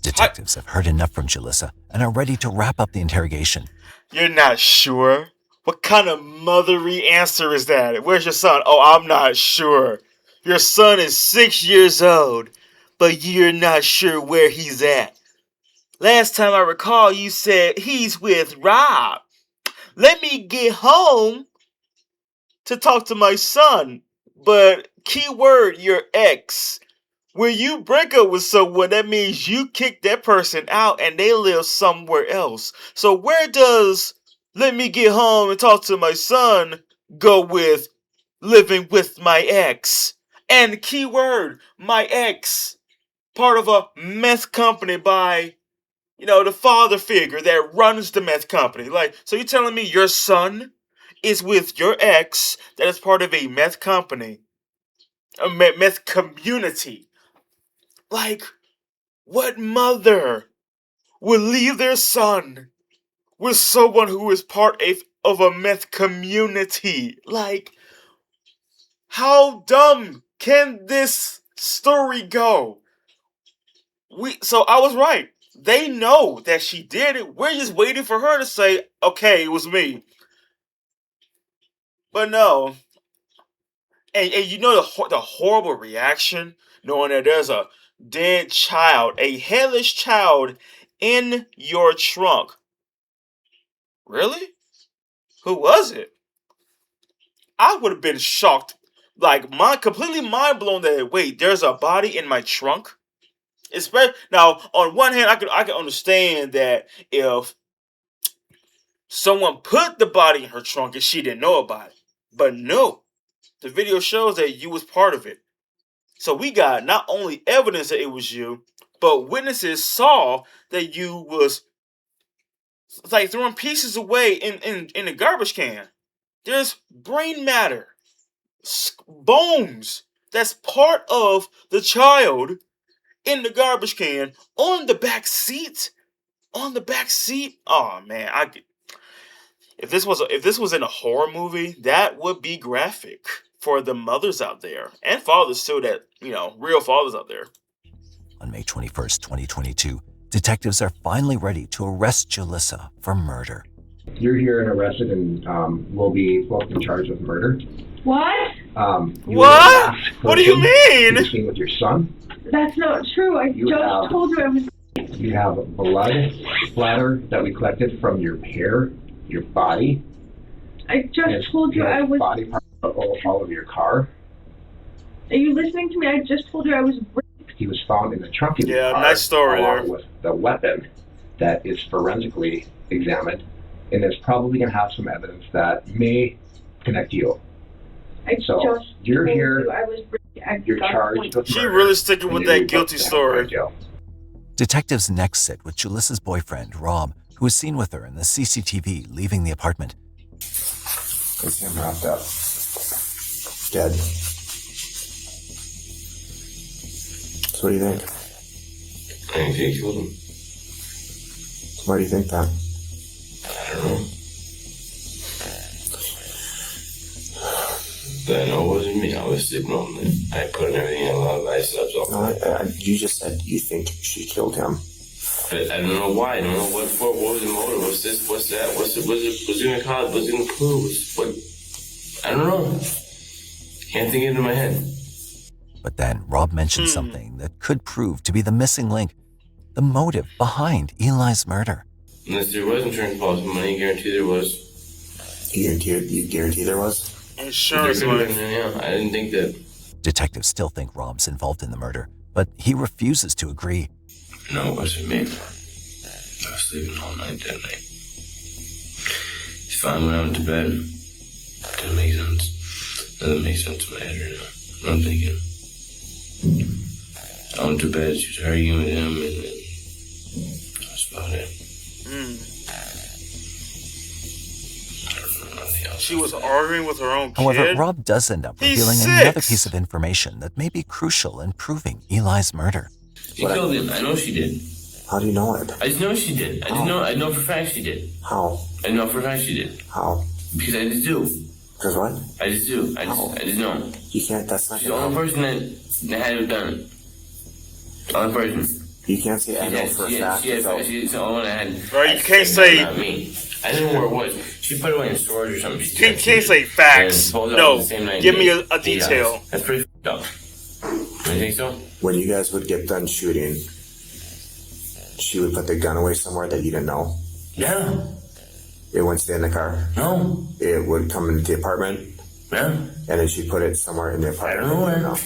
Detectives have heard enough from Julissa and are ready to wrap up the interrogation. You're not sure? What kind of mothery answer is that? Where's your son? Oh, I'm not sure. Your son is 6 years old, but you're not sure where he's at. Last time I recall, you said he's with Rob. Let me get home to talk to my son. But keyword, your ex. When you break up with someone, that means you kick that person out and they live somewhere else. So where does let me get home and talk to my son go with living with my ex? And keyword, my ex, part of a meth company by, the father figure that runs the meth company. So you're telling me your son is with your ex that is part of a meth company, a meth community. What mother would leave their son with someone who is part of a meth community? How dumb can this story go? So I was right. They know that she did it. We're just waiting for her to say, okay, it was me. But no. And the horrible reaction, knowing that there's a dead child, a headless child in your trunk. Really? Who was it? I would have been shocked. Completely mind blown that, wait, there's a body in my trunk? Now, on one hand, I can understand that if someone put the body in her trunk and she didn't know about it. But no, the video shows that you was part of it. So we got not only evidence that it was you, but witnesses saw that you was throwing pieces away in a garbage can. There's brain matter, bones that's part of the child in the garbage can on the back seat. On the back seat. Oh man, if this was in a horror movie, that would be graphic for the mothers out there and fathers too. That real fathers out there. On May 21st, 2022, detectives are finally ready to arrest Julissa for murder. You're here and arrested, and will be both in charge of murder. What? What? What do you mean? Seen with your son. That's not true. I just told you I was. You have blood splatter that we collected from your hair, your body. I just told you I was. Body parts all of your car. Are you listening to me? I just told you I was raped. he was found in the trunk of the car. Nice story along there. with the weapon that is forensically examined, and it's probably going to have some evidence that may connect you. So you're here. You're charged with She murder, really sticking with and that you're guilty about to story. go to jail. Detectives next sit with Julissa's boyfriend, Rob, who was seen with her in the CCTV leaving the apartment. It's him wrapped up. Dead. So what do you think? I think he killed him. Why do you think that? I don't know. But I know it wasn't me. I was sleeping on it. I put everything in a lot of ice subs off. No, you just said you think she killed him. But I don't know why. I don't know what for. What was the motive? What's this? What's that? What's it gonna cause? What's it gonna prove? What? I don't know. Can't think it into my head. But then Rob mentioned something that could prove to be the missing link, the motive behind Eli's murder. Unless there was insurance policy money, you guarantee there was. You guarantee there was? Insurance There money. could've been, yeah, I didn't think that. Detectives still think Rob's involved in the murder, but he refuses to agree. No, it wasn't me. I was sleeping all night that night. It's fine when I went to bed. Didn't make sense. Doesn't make sense in my head right now. I'm thinking. I went to bed, she was arguing with him, and then that's about it. She was arguing with her own kid. However, Rob does end up He's revealing 6. another piece of information that may be crucial in proving Eli's murder. She killed him. I know she did. How do you know it? I just know she did. I know for a fact she did. How? I know for a fact she did. How? Because I just do. Because what? I just do. I just know. You can't, that's not She's the only person that had it done it. The only person. You can't say I know for a fact. She's the only one that had. Right, you can't say. Not me. I didn't know where it was. She put it away in storage or something. You can't say facts. No, give me a detail. That's pretty f***ed up. You think so? When you guys would get done shooting, she would put the gun away somewhere that you didn't know? Yeah. It wouldn't stay in the car? No. It would come into the apartment? Yeah. And then she put it somewhere in the apartment? I don't know where.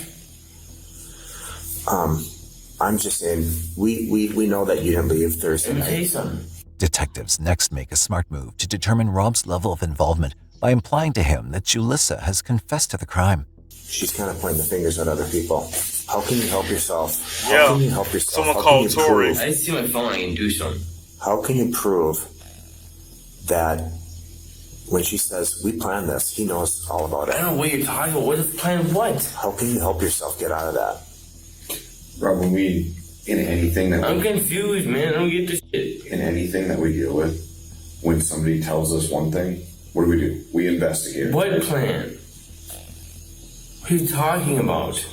I'm just saying, we know that you didn't leave Thursday Let me tell you night. something. Detectives next make a smart move to determine Rob's level of involvement by implying to him that Julissa has confessed to the crime. She's kind of pointing the fingers at other people. How can you help yourself? Yeah. How can you help yourself? Someone How called can you Tori. prove- I just see my phone. I can do something. How can you prove that when she says, we planned this, he knows all about it? I don't know what you're talking about. What is plan? What? How can you help yourself get out of that? Rob, when we, in anything that I'm confused, man. I don't get this shit. in anything that we deal with, when somebody tells us one thing, what do? We investigate it. What plan? What are you talking about?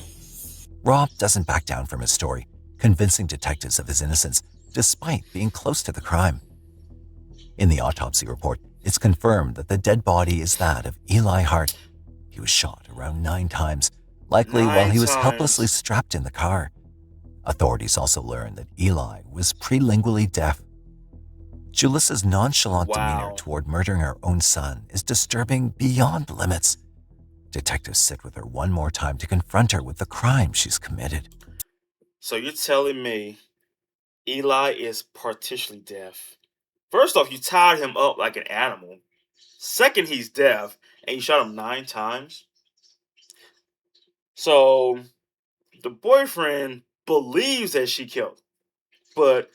Rob doesn't back down from his story, convincing detectives of his innocence despite being close to the crime. In the autopsy report, it's confirmed that the dead body is that of Eli Hart. He was shot around 9 times, likely while he was 9 helplessly strapped in the car. Authorities also learned that Eli was prelingually deaf. Julissa's nonchalant demeanor toward murdering her own son is disturbing beyond limits. Detectives sit with her one more time to confront her with the crime she's committed. So you're telling me Eli is partially deaf? First off, you tied him up like an animal. Second, he's deaf, and you shot him 9 times. So the boyfriend believes that she killed him. But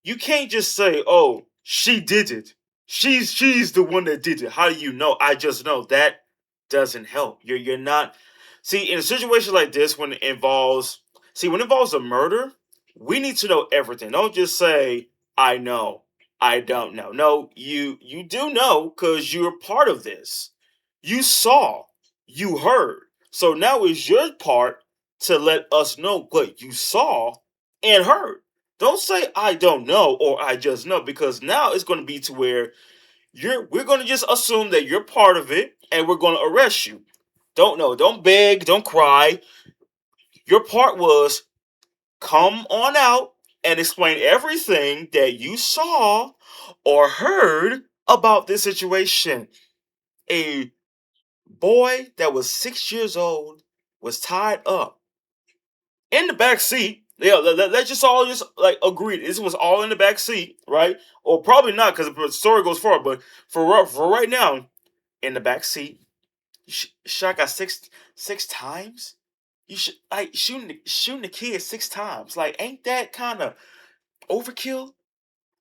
you can't just say, oh, she did it. She's the one that did it. How do you know? I just know. That doesn't help. You're not. See, in a situation like this, when it involves a murder, we need to know everything. Don't just say, I know, I don't know. No, you do know because you're part of this. You saw, you heard. So now it's your part to let us know what you saw and heard. Don't say I don't know or I just know, because now it's going to be to where we're going to just assume that you're part of it and we're going to arrest you. Don't know. Don't beg. Don't cry. Your part was come on out and explain everything that you saw or heard about this situation. A boy that was 6 years old was tied up in the back seat Yeah, let's just all just like agree. This was all in the back seat, right? Or probably not, because the story goes forward. But for right now, in the back seat, shot got six times. You should like shooting the kid 6 times. Like, ain't that kind of overkill?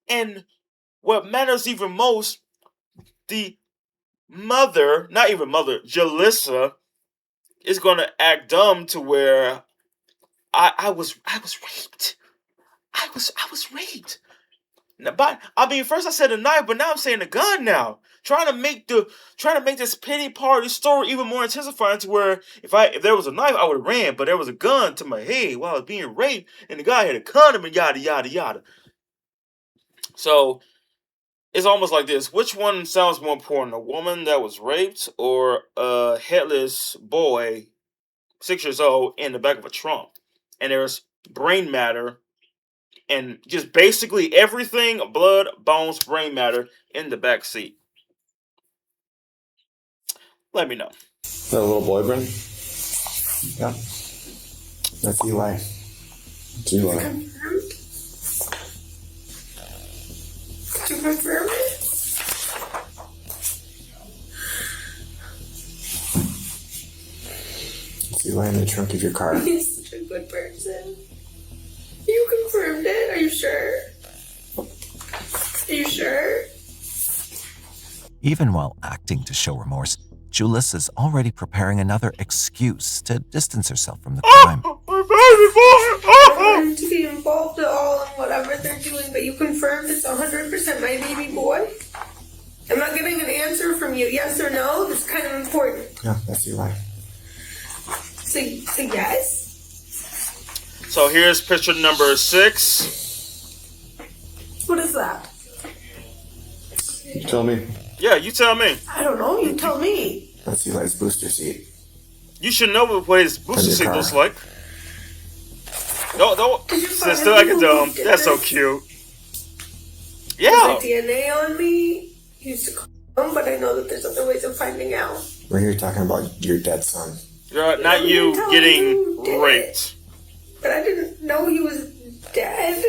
And what matters even most, the mother, not even mother, Jalissa, is gonna act dumb to where I was raped. I was raped. But I mean, first I said a knife, but now I'm saying a gun. Now trying to make this pity party story even more intensifying to where if there was a knife, I would have ran, but there was a gun to my head while I was being raped, and the guy had a condom and yada yada yada. So it's almost like this: which one sounds more important, a woman that was raped or a headless boy, 6 years old, in the back of a trunk, and there's brain matter? And just basically everything, blood, bones, brain matter in the back seat. Let me know. Is that a little boy, Bryn? Yeah. That's Eli. It's Eli. Could you confirm it? It's Eli in the trunk of your car. He's such a good person. You confirmed it? Are you sure? Are you sure? Even while acting to show remorse, Julissa's already preparing another excuse to distance herself from the crime. I don't want to be involved at all in whatever they're doing, but you confirmed it's 100% my baby boy? I'm not getting an answer from you, yes or no? That's kind of important. Yeah, that's Eli. So yes? So here's picture number 6. What is that? You tell me. Yeah, you tell me. I don't know. You tell me. That's Eli's booster seat. You should know what his booster seat looks like. Don't sit still like a dumb. That's so cute. Yeah. There's DNA on me. He used to come, but I know that there's other ways of finding out. We're here talking about your dead son. Not you getting raped. But I didn't know he was dead.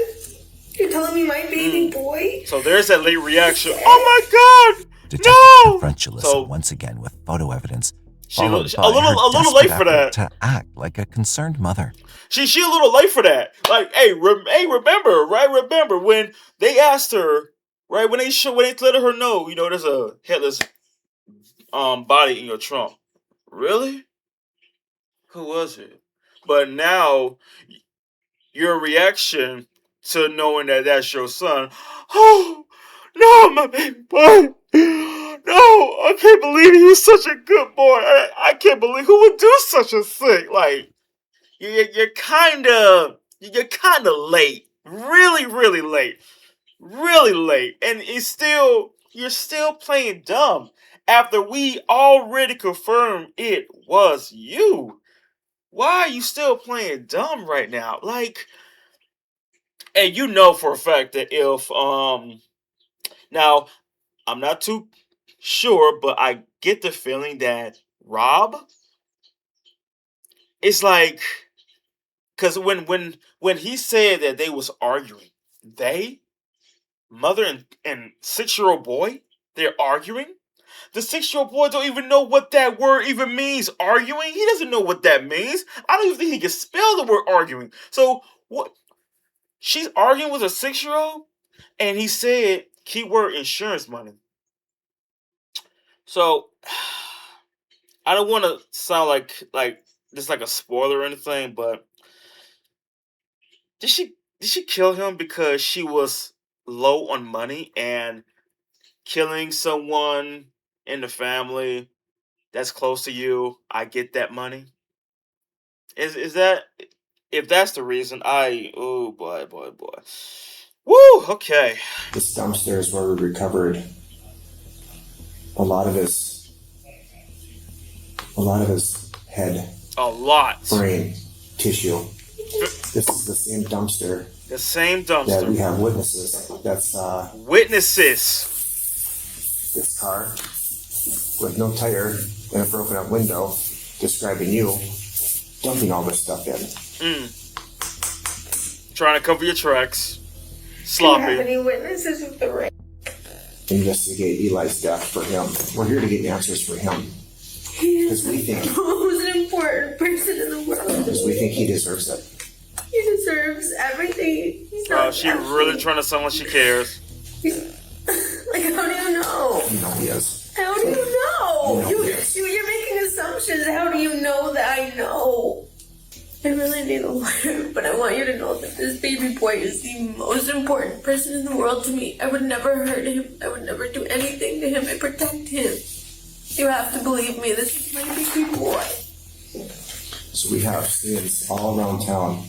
You're telling me my baby boy? So there's that late reaction. Oh my God! Detectives confront Jalissa once again with photo evidence. A little late for that. To act like a concerned mother. She a little late for that. Like, hey, remember, right? Remember when they asked her, right? When they let her know, there's a headless body in your trunk. Really? Who was it? But now, your reaction to knowing that that's your son. Oh, no, my baby boy. No, I can't believe he was such a good boy. I can't believe who would do such a thing. Like, you're kind of late. Really, really late. Really late. And you're still playing dumb after we already confirmed it was you. Why are you still playing dumb right now? Like, and you know for a fact that if now I'm not too sure, but I get the feeling that Rob is like, because when he said that they was arguing, mother and 6-year-old boy, they're arguing. The 6-year-old boy don't even know what that word even means, arguing. He doesn't know what that means. I don't even think he can spell the word arguing. So what? She's arguing with a 6-year-old, and he said keyword insurance money. So I don't want to sound like this like a spoiler or anything, but did she kill him because she was low on money, and killing someone in the family that's close to you, I get that money? Is that, if that's the reason, oh boy. Woo, okay. This dumpster is where we recovered a lot of his head. A lot. Brain, tissue. This is the same dumpster. The same dumpster. That we have witnesses. That's witnesses. This car with no tire and a broken up window, describing you dumping all this stuff in. Trying to cover your tracks. Do you have Sloppy. any witnesses of the rape? Investigate Eli's death for him. We're here to get answers for him. He Because we think the most important person in the world. because we think he deserves it. He deserves everything. He's not. She really trying to sound like she cares. Like, how do you know? You know he is. How do you know? You know he is. You're making assumptions. How do you know that I know? I really need a lawyer, but I want you to know that this baby boy is the most important person in the world to me. I would never hurt him. I would never do anything to him. I protect him. You have to believe me. This is my baby boy. So we have students all around town.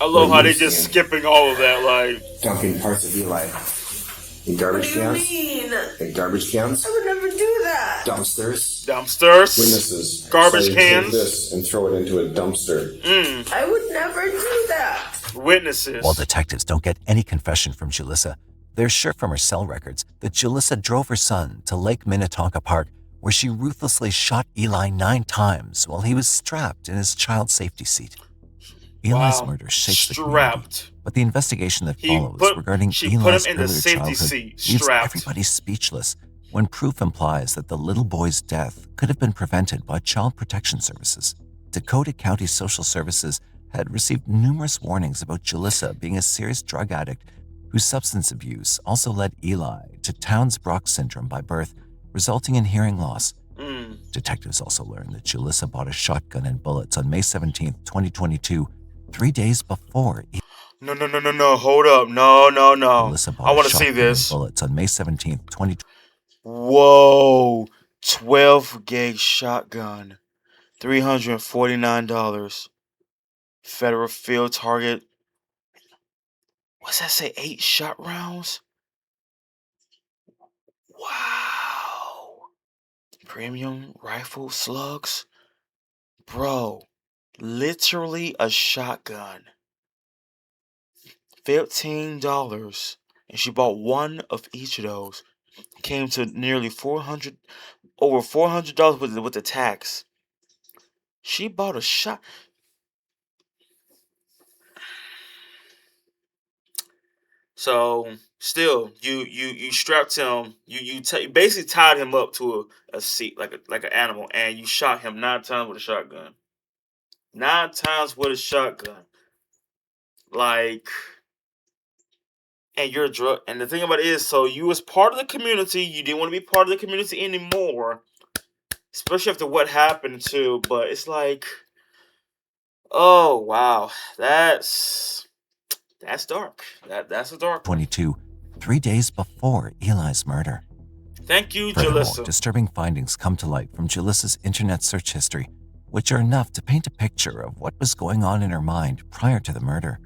I love how they just skipping all of that. Like dumping parts of Eli in garbage What do cans. you mean? In garbage cans. I would never do that. Dumpsters. Witnesses. Garbage say you cans. Take this and throw it into a dumpster. I would never do that. Witnesses. While detectives don't get any confession from Julissa, they're sure from her cell records that Julissa drove her son to Lake Minnetonka Park, where she ruthlessly shot Eli 9 times while he was strapped in his child safety seat. Eli's murder shakes the community, but the investigation that follows regarding Eli's earlier childhood leaves everybody speechless when proof implies that the little boy's death could have been prevented by Child Protection Services. Dakota County Social Services had received numerous warnings about Julissa being a serious drug addict whose substance abuse also led Eli to Townes-Brock syndrome by birth, resulting in hearing loss. Detectives also learned that Julissa bought a shotgun and bullets on May 17, 2022, 3 days before. No. Hold up. No. Julissa bought I want a to see shotgun this. and bullets on May 17, 2022. Whoa. 12 gauge shotgun. $349. Federal field target. What's that say? 8 shot rounds? Wow. Premium rifle slugs? Bro, literally a shotgun. $15. And she bought one of each of those. Came to nearly over $400 with the tax. She bought a shot. So still, you strapped him. You basically tied him up to a seat like an animal, and you shot him 9 times with a shotgun. 9 times with a shotgun. Like, and you're a drug. And the thing about it is, so you was part of the community. You didn't want to be part of the community anymore, especially after what happened too. But it's like, oh wow, that's dark. That's a dark. 22, 3 days before Eli's murder. Thank you, Furthermore, Julissa. disturbing findings come to light from Julissa's internet search history, which are enough to paint a picture of what was going on in her mind prior to the murder.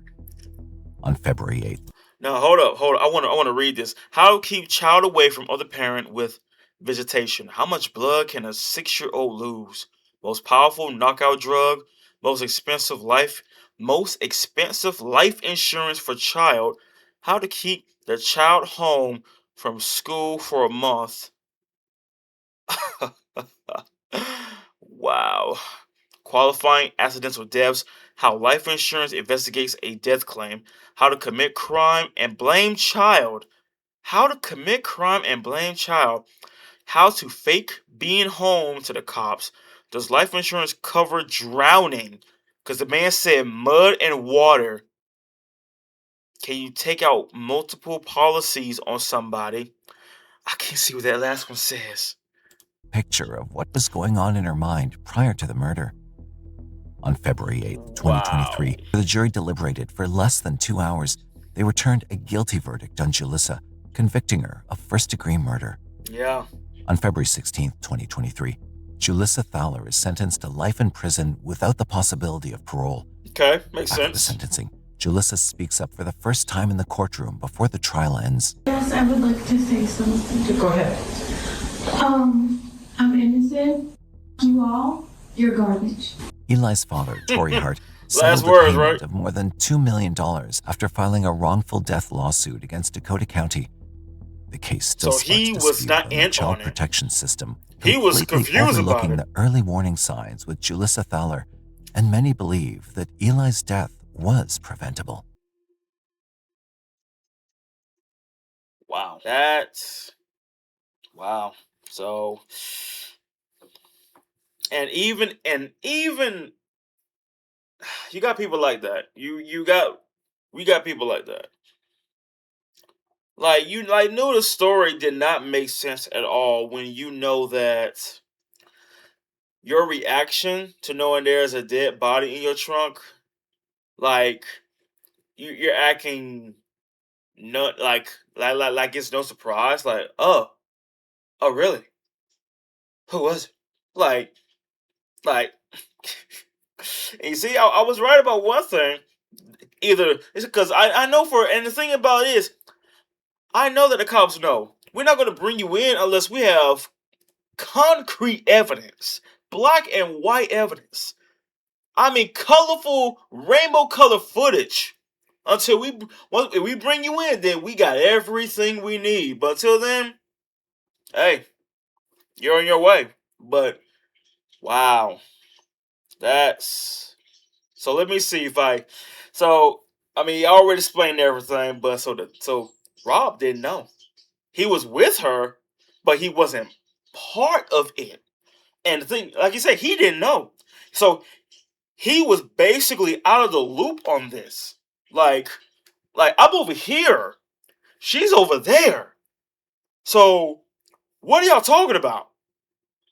On February 8th. Now, hold up. I want to read this. How to keep child away from other parent with vegetation. How much blood can a 6-year-old lose? Most powerful knockout drug. Most expensive life insurance for child. How to keep the child home from school for a month. Wow. Qualifying accidental deaths. How life insurance investigates a death claim. How to commit crime and blame child. How to commit crime and blame child. How to fake being home to the cops. Does life insurance cover drowning? Because the man said mud and water. Can you take out multiple policies on somebody? I can't see what that last one says. Picture of what was going on in her mind prior to the murder. On February 8th, 2023, the jury deliberated for less than 2 hours. They returned a guilty verdict on Julissa, convicting her of first-degree murder. Yeah. On February 16th, 2023, Julissa Thaler is sentenced to life in prison without the possibility of parole. Okay, makes After the sense. sentencing, Julissa speaks up for the first time in the courtroom before the trial ends. Yes, I would like to say something. Go ahead. I'm innocent. You all, you're garbage. Eli's father, Tory Hart, Last settled a words, payment right? of more than $2 million after filing a wrongful death lawsuit against Dakota County. The case still So he sparks was dispute not on the in child on it. protection system, He was completely confused about overlooking it. the early warning signs with Julissa Thaler, and many believe that Eli's death was preventable. Wow. That's wow. So and even you got people like that. We got people like that. Like you knew the story did not make sense at all when you know that your reaction to knowing there's a dead body in your trunk, like you're acting not like it's no surprise. Like, oh really? Who was it? Like and you see, I was right about one thing. Either it's because I know and the thing about it is, I know that the cops know. We're not going to bring you in unless we have concrete evidence. Black and white evidence. I mean, colorful, rainbow color footage. Once we bring you in, then we got everything we need. But until then, hey, you're on your way. But, wow. So let me see if I already explained everything, but so Rob didn't know. He was with her, but he wasn't part of it. And the thing, like you said, he didn't know. So he was basically out of the loop on this. Like I'm over here. She's over there. So what are y'all talking about?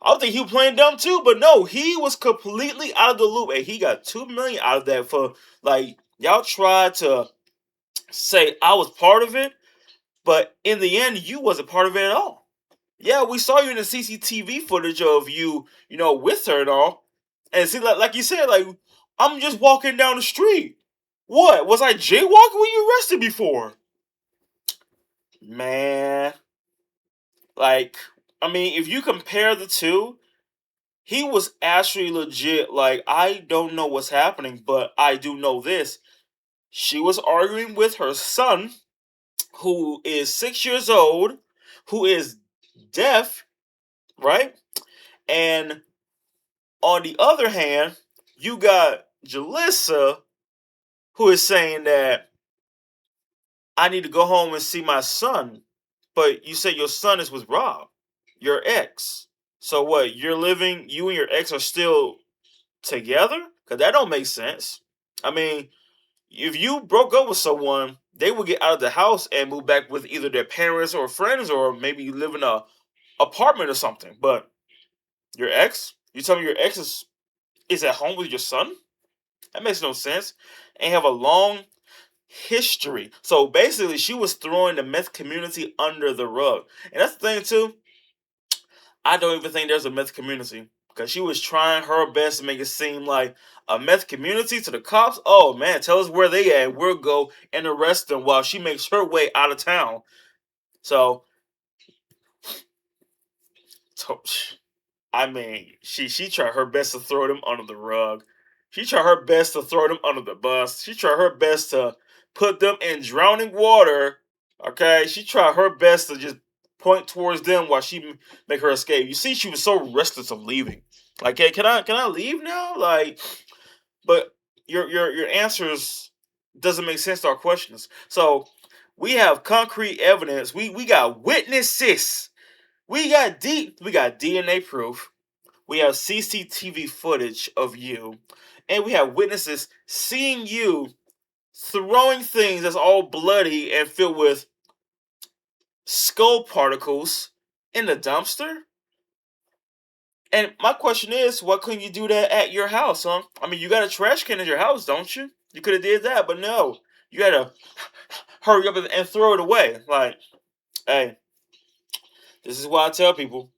I think he was playing dumb too, but no, he was completely out of the loop, and he got $2 million out of that for y'all tried to say I was part of it, but in the end, you wasn't part of it at all. Yeah, we saw you in the CCTV footage of you, with her and all, and see, like you said, I'm just walking down the street. What was I jaywalking when you arrested me for? Man, if you compare the two, he was actually legit. I don't know what's happening, but I do know this. She was arguing with her son, who is 6 years old, who is deaf, right? And on the other hand, you got Jalissa, who is saying that I need to go home and see my son. But you say your son is with Rob, your ex. So what, you and your ex are still together? Because that don't make sense. I mean, if you broke up with someone, they would get out of the house and move back with either their parents or friends, or maybe live in a apartment or something. But your ex? You tell me your ex is at home with your son? That makes no sense. And have a long history. So basically, she was throwing the meth community under the rug. And that's the thing too. I don't even think there's a meth community, because she was trying her best to make it seem like a meth community to the cops. Oh man, tell us where they at. We'll go and arrest them while she makes her way out of town. So I mean, she tried her best to throw them under the rug. She tried her best to throw them under the bus. She tried her best to put them in drowning water. Okay, she tried her best to just point towards them while she make her escape. You see, she was so restless of leaving. Like, hey, can I leave now? But your answers doesn't make sense to our questions. So we have concrete evidence. We got witnesses. We got DNA proof. We have CCTV footage of you, and we have witnesses seeing you throwing things that's all bloody and filled with skull particles in the dumpster. And my question is, why couldn't you do that at your house, huh? I mean, you got a trash can at your house, don't you? You could have did that, but no. You had to hurry up and throw it away. Like, hey, this is why I tell people,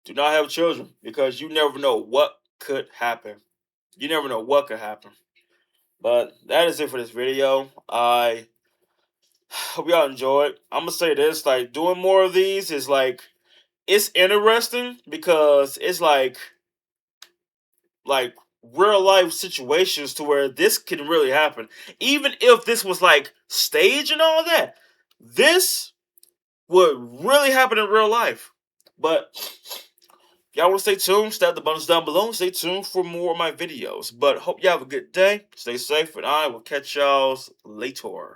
do not have children, because you never know what could happen. You never know what could happen. But that is it for this video. I hope y'all enjoyed. I'm going to say this, doing more of these is it's interesting, because it's like real life situations to where this can really happen. Even if this was stage and all that, this would really happen in real life. But y'all want to stay tuned, stab the buttons down below, and stay tuned for more of my videos. But hope y'all have a good day, stay safe, and I will catch y'all later.